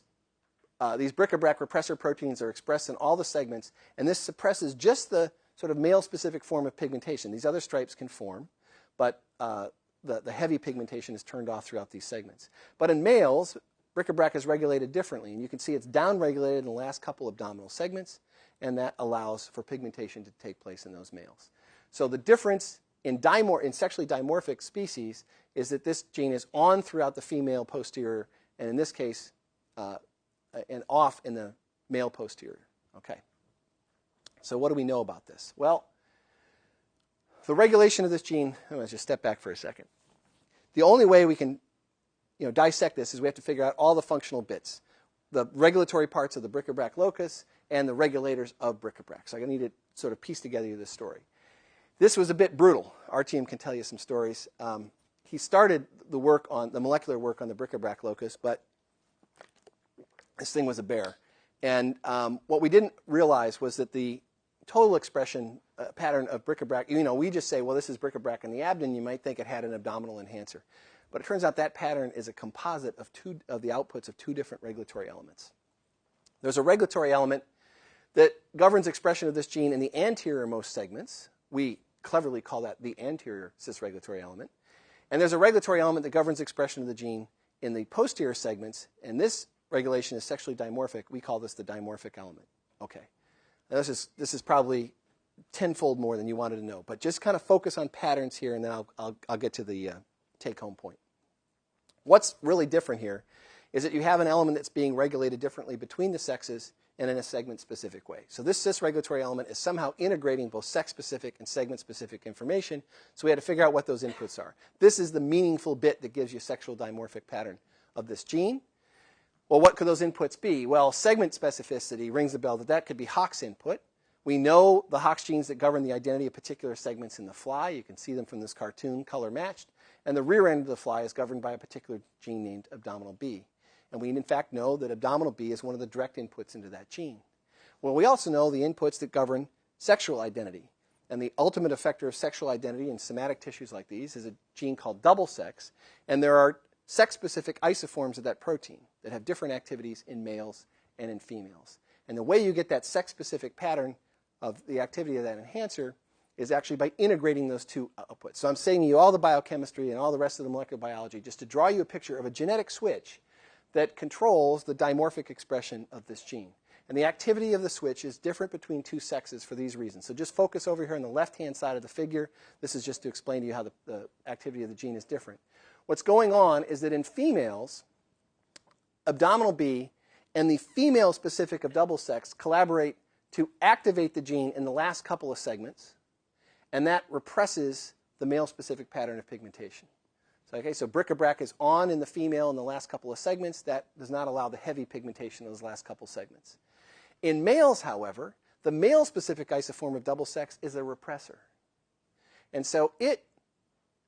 bric-a-brac repressor proteins are expressed in all the segments, and this suppresses just the sort of male-specific form of pigmentation. These other stripes can form, but the heavy pigmentation is turned off throughout these segments. But in males, bric-a-brac is regulated differently, and you can see it's downregulated in the last couple abdominal segments, and that allows for pigmentation to take place in those males. So the difference in sexually dimorphic species is that this gene is on throughout the female posterior, and in this case, and off in the male posterior. Okay. So what do we know about this? Well, the regulation of this gene, I'm going to just step back for a second. The only way we can dissect this is we have to figure out all the functional bits, the regulatory parts of the bric-a-brac locus and the regulators of bric-a-brac. So I need to sort of piece together this story. This was a bit brutal. Our team can tell you some stories. He started the molecular work on the bric-a-brac locus, but this thing was a bear. And what we didn't realize was that the total expression pattern of bric-a-brac, we just say, well, this is bric-a-brac in the abdomen. You might think it had an abdominal enhancer. But it turns out that pattern is a composite of the outputs of two different regulatory elements. There's a regulatory element that governs expression of this gene in the anterior-most segments. We cleverly call that the anterior cis-regulatory element. And there's a regulatory element that governs expression of the gene in the posterior segments. And this regulation is sexually dimorphic. We call this the dimorphic element. Okay. Now this is probably tenfold more than you wanted to know. But just kind of focus on patterns here, and then I'll get to the take-home point. What's really different here is that you have an element that's being regulated differently between the sexes and in a segment-specific way. So this cis-regulatory element is somehow integrating both sex-specific and segment-specific information, so we had to figure out what those inputs are. This is the meaningful bit that gives you a sexual dimorphic pattern of this gene. Well, what could those inputs be? Well, segment specificity rings the bell that could be Hox input. We know the Hox genes that govern the identity of particular segments in the fly. You can see them from this cartoon, color matched. And the rear end of the fly is governed by a particular gene named abdominal B. And we, in fact, know that abdominal B is one of the direct inputs into that gene. Well, we also know the inputs that govern sexual identity. And the ultimate effector of sexual identity in somatic tissues like these is a gene called double sex. And there are sex-specific isoforms of that protein that have different activities in males and in females. And the way you get that sex-specific pattern of the activity of that enhancer is actually by integrating those two outputs. So I'm saying to you all the biochemistry and all the rest of the molecular biology just to draw you a picture of a genetic switch that controls the dimorphic expression of this gene. And the activity of the switch is different between two sexes for these reasons. So just focus over here on the left-hand side of the figure. This is just to explain to you how the activity of the gene is different. What's going on is that in females, abdominal B and the female-specific of double sex collaborate to activate the gene in the last couple of segments, and that represses the male-specific pattern of pigmentation. So, okay, so bric-a-brac is on in the female in the last couple of segments. That does not allow the heavy pigmentation in those last couple segments. In males, however, the male-specific isoform of double sex is a repressor. And so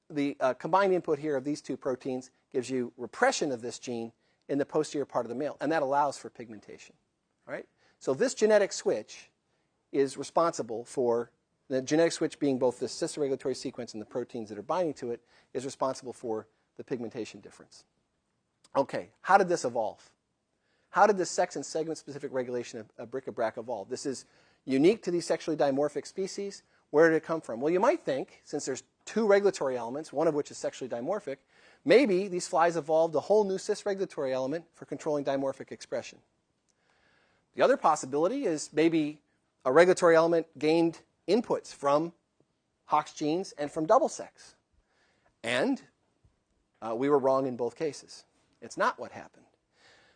the combined input here of these two proteins gives you repression of this gene in the posterior part of the male, and that allows for pigmentation. All right? So this genetic switch is responsible for, the genetic switch being both the cis-regulatory sequence and the proteins that are binding to it, is responsible for the pigmentation difference. Okay, how did this evolve? How did this sex and segment-specific regulation of bric-a-brac evolve? This is unique to these sexually dimorphic species. Where did it come from? Well, you might think, since there's two regulatory elements, one of which is sexually dimorphic, maybe these flies evolved a whole new cis-regulatory element for controlling dimorphic expression. The other possibility is maybe a regulatory element gained inputs from Hox genes and from double sex. And we were wrong in both cases. It's not what happened.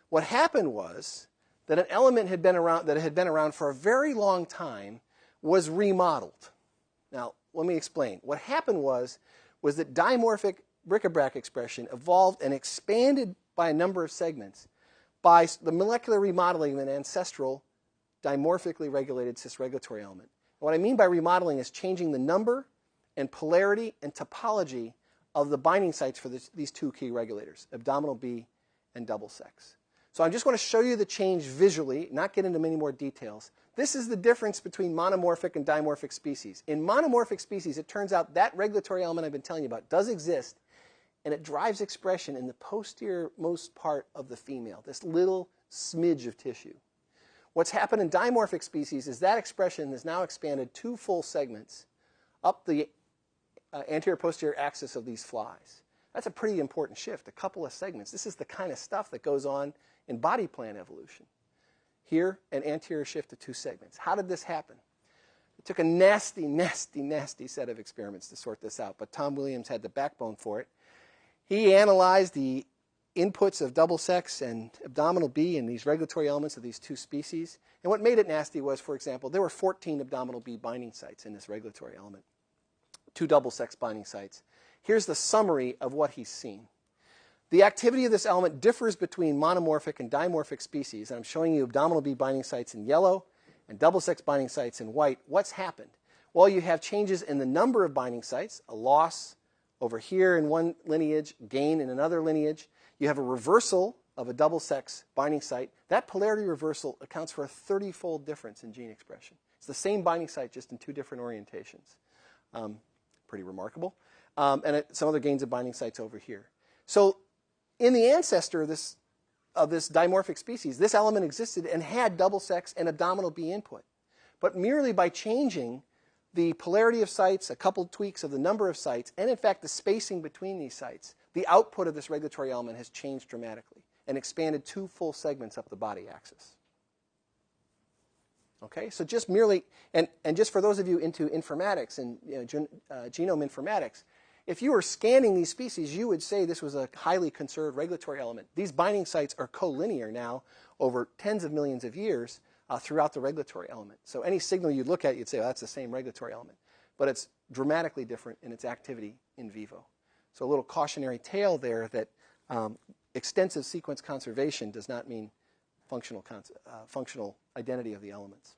What happened was that an element that had been around for a very long time was remodeled. Now, let me explain. What happened was that dimorphic bric-a-brac expression evolved and expanded by a number of segments by the molecular remodeling of an ancestral dimorphically regulated cis-regulatory element. And what I mean by remodeling is changing the number and polarity and topology of the binding sites for these two key regulators, abdominal B and double sex. So I just want to show you the change visually, not get into many more details. This is the difference between monomorphic and dimorphic species. In monomorphic species, it turns out that regulatory element I've been telling you about does exist, and it drives expression in the posterior-most part of the female, this little smidge of tissue. What's happened in dimorphic species is that expression has now expanded 2 full segments up the anterior-posterior axis of these flies. That's a pretty important shift, a couple of segments. This is the kind of stuff that goes on in body plan evolution. Here, an anterior shift to 2 segments. How did this happen? It took a nasty, nasty, nasty set of experiments to sort this out, but Tom Williams had the backbone for it. He analyzed the inputs of double sex and abdominal B and these regulatory elements of these 2 species. And what made it nasty was, for example, there were 14 abdominal B binding sites in this regulatory element, 2 double sex binding sites. Here's the summary of what he's seen. The activity of this element differs between monomorphic and dimorphic species. And I'm showing you abdominal B binding sites in yellow and double sex binding sites in white. What's happened? Well, you have changes in the number of binding sites, a loss over here in one lineage, gain in another lineage. You have a reversal of a double sex binding site. That polarity reversal accounts for a 30-fold difference in gene expression. It's the same binding site, just in 2 different orientations. Pretty remarkable. And some other gains of binding sites over here. So in the ancestor of this dimorphic species, this element existed and had double sex and abdominal B input. But merely by changing the polarity of sites, a couple tweaks of the number of sites, and in fact the spacing between these sites, the output of this regulatory element has changed dramatically and expanded 2 full segments up the body axis. Okay, so just merely, and just for those of you into informatics and genome informatics, if you were scanning these species, you would say this was a highly conserved regulatory element. These binding sites are collinear now over tens of millions of years throughout the regulatory element. So any signal you'd look at, you'd say, oh, that's the same regulatory element. But it's dramatically different in its activity in vivo. So a little cautionary tale there that extensive sequence conservation does not mean functional identity of the elements.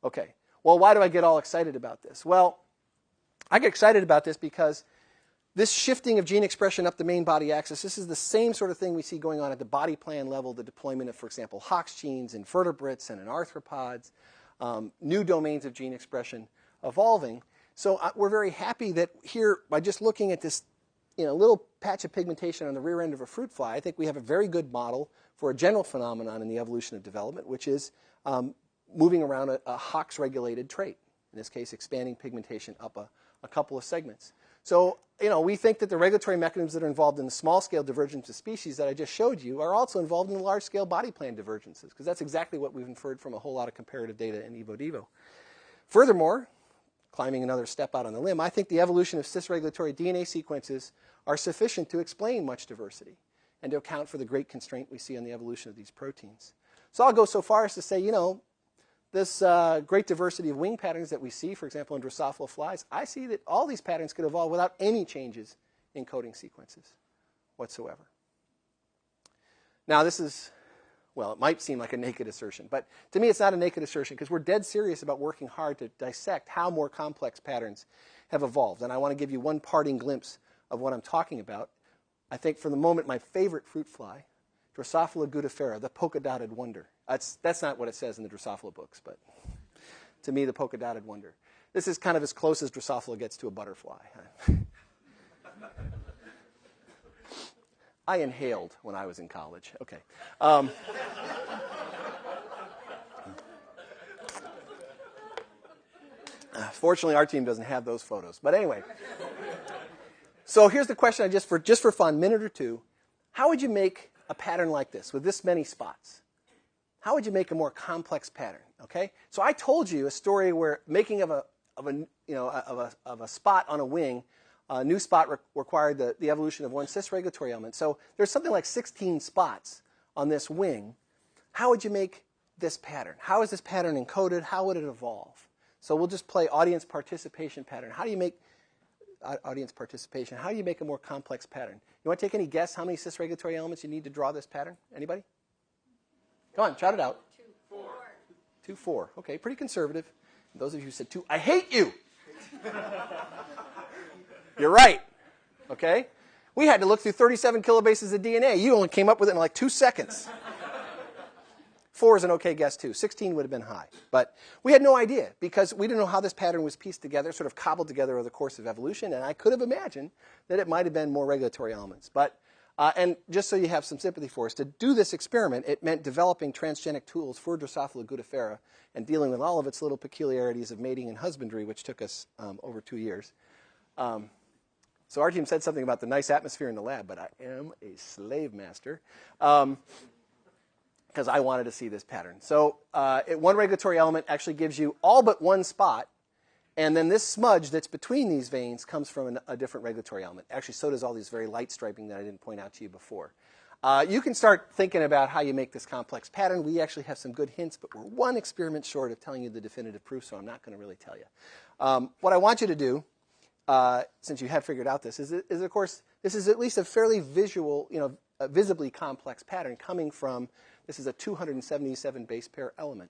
Okay, well, why do I get all excited about this? Well, I get excited about this because this shifting of gene expression up the main body axis, this is the same sort of thing we see going on at the body plan level, the deployment of, for example, Hox genes in vertebrates and in arthropods, new domains of gene expression evolving. So we're very happy that here, by just looking at this little patch of pigmentation on the rear end of a fruit fly, I think we have a very good model for a general phenomenon in the evolution of development, which is moving around a Hox-regulated trait, in this case expanding pigmentation up a couple of segments. So, we think that the regulatory mechanisms that are involved in the small-scale divergence of species that I just showed you are also involved in the large-scale body plan divergences, because that's exactly what we've inferred from a whole lot of comparative data in evo-devo. Furthermore, climbing another step out on the limb, I think the evolution of cis-regulatory DNA sequences are sufficient to explain much diversity and to account for the great constraint we see on the evolution of these proteins. So I'll go so far as to say, this great diversity of wing patterns that we see, for example, in Drosophila flies, I see that all these patterns could evolve without any changes in coding sequences whatsoever. Now, this is, well, it might seem like a naked assertion, but to me it's not a naked assertion because we're dead serious about working hard to dissect how more complex patterns have evolved. And I want to give you one parting glimpse of what I'm talking about. I think for the moment my favorite fruit fly, Drosophila gudifera, the polka-dotted wonder. That's not what it says in the Drosophila books, but to me, the polka-dotted wonder. This is kind of as close as Drosophila gets to a butterfly. I inhaled when I was in college. Okay. Fortunately, our team doesn't have those photos. But anyway. So here's the question, just for fun, minute or two. How would you make a pattern like this with this many spots? How would you make a more complex pattern? Okay. So I told you a story where making of a spot on a wing, a new spot required the evolution of one cis-regulatory element. So there's something like 16 spots on this wing. How would you make this pattern? How is this pattern encoded? How would it evolve? So we'll just play audience participation pattern. How do you make audience participation? How do you make a more complex pattern? You want to take any guess how many cis-regulatory elements you need to draw this pattern? Anybody? Come on, shout it out. 4. 2, 4. Okay, pretty conservative. And those of you who said 2, I hate you. You're right. Okay? We had to look through 37 kilobases of DNA. You only came up with it in like 2 seconds. 4 is an okay guess, too. 16 would have been high. But we had no idea because we didn't know how this pattern was pieced together, sort of cobbled together over the course of evolution. And I could have imagined that it might have been more regulatory elements. But, and just so you have some sympathy for us, to do this experiment, it meant developing transgenic tools for Drosophila gudifera and dealing with all of its little peculiarities of mating and husbandry, which took us over 2 years. So our team said something about the nice atmosphere in the lab, but I am a slave master because I wanted to see this pattern. So one regulatory element actually gives you all but one spot, and then this smudge that's between these veins comes from a different regulatory element. Actually, so does all these very light striping that I didn't point out to you before. You can start thinking about how you make this complex pattern. We actually have some good hints, but we're one experiment short of telling you the definitive proof, so I'm not going to really tell you. What I want you to do, since you have figured out this, is of course, this is at least a fairly visual, a visibly complex pattern coming from, this is a 277 base pair element.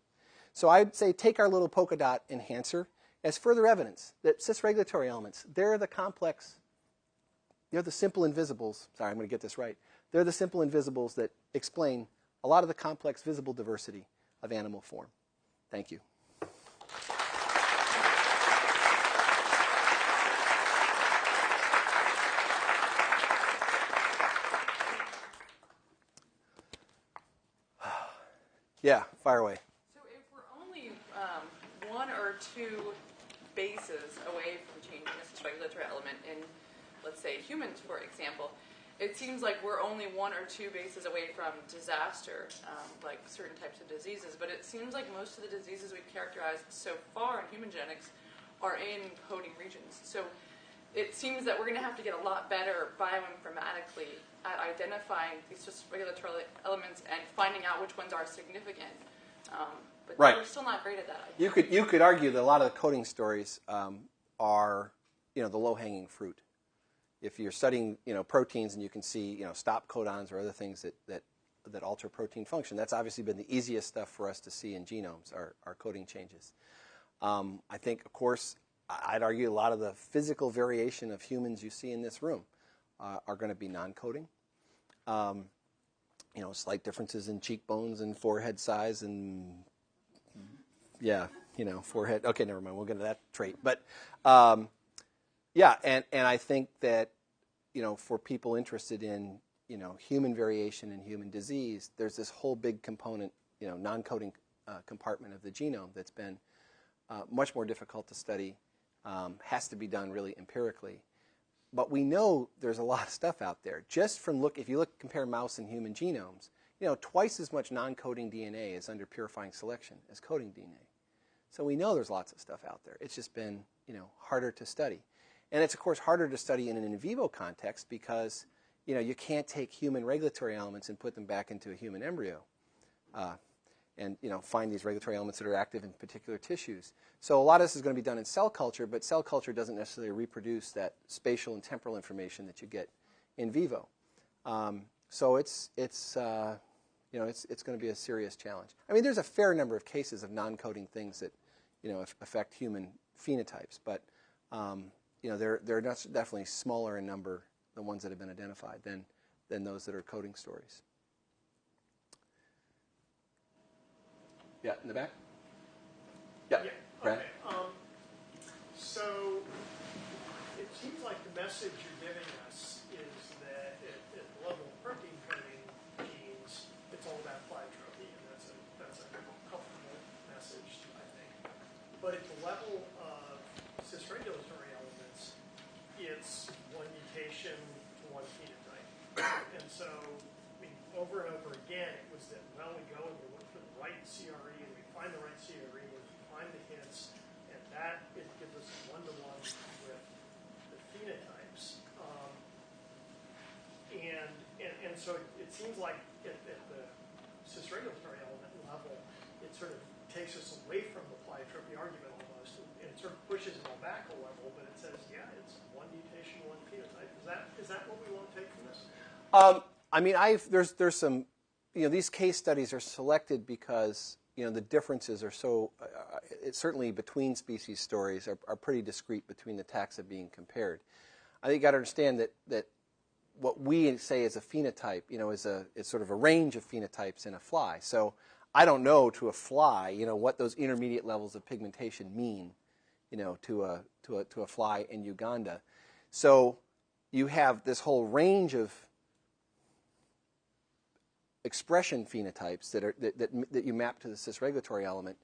So I'd say take our little polka dot enhancer as further evidence that cis-regulatory elements, they're the complex, they're the simple invisibles. Sorry, I'm going to get this right. They're the simple invisibles that explain a lot of the complex visible diversity of animal form. Thank you. Yeah, fire away. So if we're only 1 or 2 bases away from changing a cis-regulatory element in, let's say, humans, for example, it seems like we're only 1 or 2 bases away from disaster, like certain types of diseases. But it seems like most of the diseases we've characterized so far in human genetics are in coding regions. So it seems that we're going to have to get a lot better bioinformatically at identifying these cis-regulatory elements and finding out which ones are significant. But right. We're still not great at that. You could argue that a lot of the coding stories are, the low-hanging fruit. If you're studying, proteins and you can see, stop codons or other things that alter protein function, that's obviously been the easiest stuff for us to see in genomes, are coding changes. I think, of course, I'd argue a lot of the physical variation of humans you see in this room are going to be non-coding. Slight differences in cheekbones and forehead size and, forehead. Okay, never mind. We'll get to that trait. But, and I think that, for people interested in, human variation and human disease, there's this whole big component, non-coding compartment of the genome that's been much more difficult to study. Has to be done really empirically. But we know there's a lot of stuff out there. Just from if you compare mouse and human genomes, twice as much non-coding DNA is under purifying selection as coding DNA. So we know there's lots of stuff out there. It's just been, harder to study. And it's, of course, harder to study in an in vivo context because, you can't take human regulatory elements and put them back into a human embryo. and find these regulatory elements that are active in particular tissues. So a lot of this is going to be done in cell culture, but cell culture doesn't necessarily reproduce that spatial and temporal information that you get in vivo. So it's going to be a serious challenge. I mean, there's a fair number of cases of non-coding things that affect human phenotypes, but they're definitely smaller in number, the ones that have been identified, than those that are coding stories. Yeah, in the back? Yeah. Brad? Okay. So it seems like the message you're giving us is that at the level of protein coding genes, it's all about plyotropy, and that's a comfortable message, I think. But at the level of cis-regulatory elements, it's one mutation to one phenotype. And so, I mean, over and over again, it was that, well, we go and we look for the right CRE, and we find the right CRE, and we find the hits, and that it gives us a one-to-one with the phenotypes. And so it seems like at the cis-regulatory element level, it sort of takes us away from the plyotropy argument almost, and it sort of pushes it all back a level, but it says, yeah, it's one mutation, one phenotype. Is that what we want to take from this? I mean, there's some, these case studies are selected because, the differences are so, it's certainly between species stories are pretty discrete between the taxa being compared. I think you got to understand that what we say is a phenotype, is sort of a range of phenotypes in a fly. So I don't know to a fly, what those intermediate levels of pigmentation mean, to a fly in Uganda. So you have this whole range of expression phenotypes that you map to the cis-regulatory element.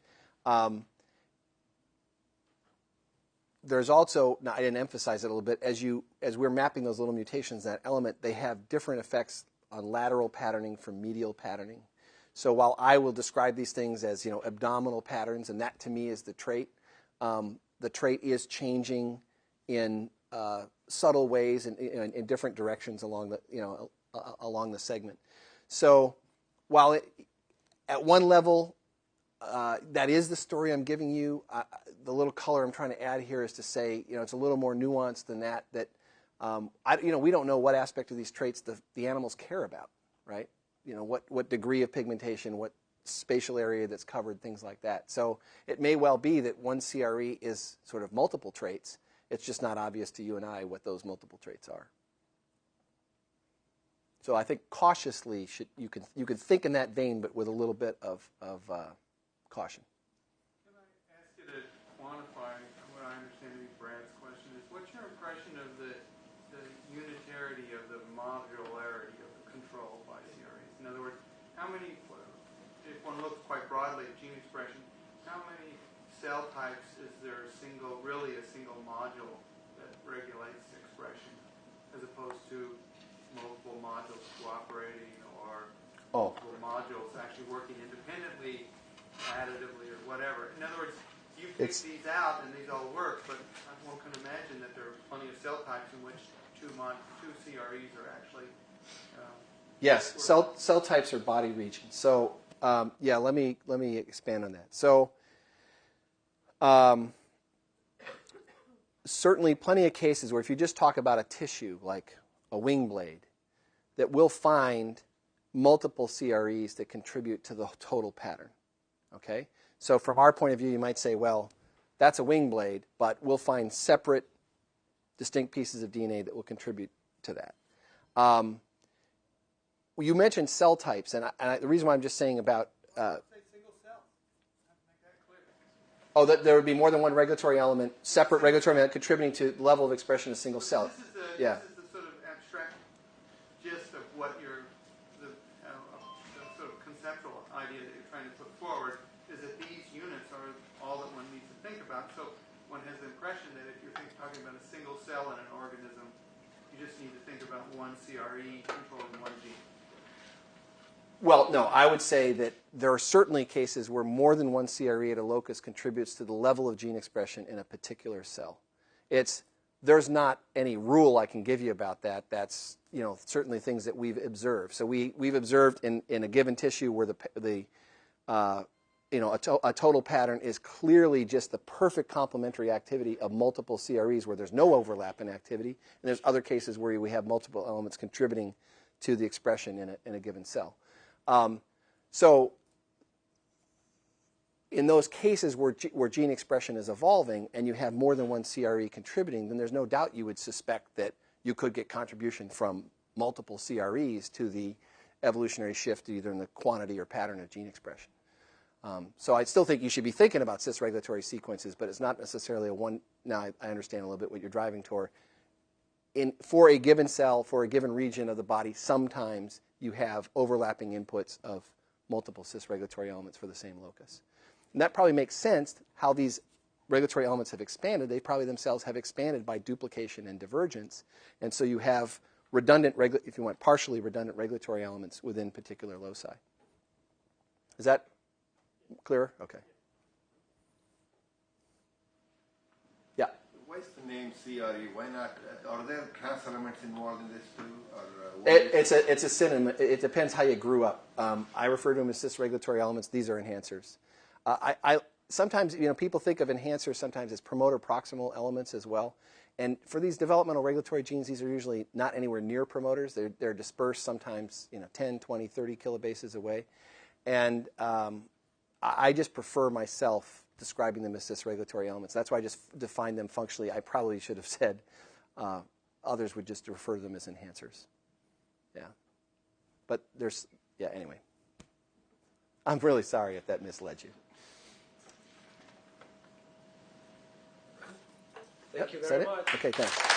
There's also, now I didn't emphasize it a little bit, as we're mapping those little mutations in that element, they have different effects on lateral patterning from medial patterning. So while I will describe these things as abdominal patterns, and that to me is the trait is changing in subtle ways and in different directions along the segment. So while at one level that is the story I'm giving you, the little color I'm trying to add here is to say it's a little more nuanced than that. That we don't know what aspect of these traits the animals care about, right? What degree of pigmentation, what spatial area that's covered, things like that. So it may well be that one CRE is sort of multiple traits. It's just not obvious to you and I what those multiple traits are. So I think cautiously you can think in that vein, but with a little bit of caution. Can I ask you to quantify what I understand to be Brad's question is, what's your impression of the unitarity of the modularity of the control by CREs? In other words, how many, if one looks quite broadly at gene expression, how many cell types is there really a single module that regulates expression, as opposed to multiple modules cooperating or multiple modules actually working independently, additively, or whatever? In other words, you pick these out and these all work, but one can imagine that there are plenty of cell types in which two CREs are actually yes, cell types are body regions. So let me expand on that. So certainly plenty of cases where if you just talk about a tissue like a wing blade, that we'll find multiple CREs that contribute to the total pattern. Okay? So from our point of view, you might say, well, that's a wing blade, but we'll find separate, distinct pieces of DNA that will contribute to that. You mentioned cell types, and the reason why I'm just saying about that there would be more than one regulatory element, separate regulatory element contributing to the level of expression of a single cell. This is the sort of abstract gist of what the sort of conceptual idea that you're trying to put forward, is that these units are all that one needs to think about. So one has the impression that if you're talking about a single cell in an organism, you just need to think about one CRE controlling one gene. Well, no, I would say that there are certainly cases where more than one CRE at a locus contributes to the level of gene expression in a particular cell. There's not any rule I can give you about that. That's certainly things that we've observed. So we've observed in a given tissue where the a total pattern is clearly just the perfect complementary activity of multiple CREs where there's no overlap in activity, and there's other cases where we have multiple elements contributing to the expression in a given cell. So in those cases where gene expression is evolving and you have more than one CRE contributing, then there's no doubt you would suspect that you could get contribution from multiple CREs to the evolutionary shift either in the quantity or pattern of gene expression. So I still think you should be thinking about cis-regulatory sequences, but it's not necessarily a one. Now I understand a little bit what you're driving toward. For a given cell, for a given region of the body, sometimes you have overlapping inputs of multiple cis-regulatory elements for the same locus. And that probably makes sense how these regulatory elements have expanded. They probably themselves have expanded by duplication and divergence. And so you have redundant, if you want, partially redundant regulatory elements within particular loci. Is that clearer? Okay. Yeah. Why is the name CRE? Why not? Are there trans elements involved in this too? Or, it's a synonym. It depends how you grew up. I refer to them as cis-regulatory elements. These are enhancers. Sometimes people think of enhancers sometimes as promoter proximal elements as well. And for these developmental regulatory genes, these are usually not anywhere near promoters. They're dispersed sometimes 10, 20, 30 kilobases away. And I just prefer myself describing them as cis-regulatory elements. That's why I just define them functionally. I probably should have said others would just refer to them as enhancers. Yeah. But anyway. I'm really sorry if that misled you. Thank you very much. Okay, thanks.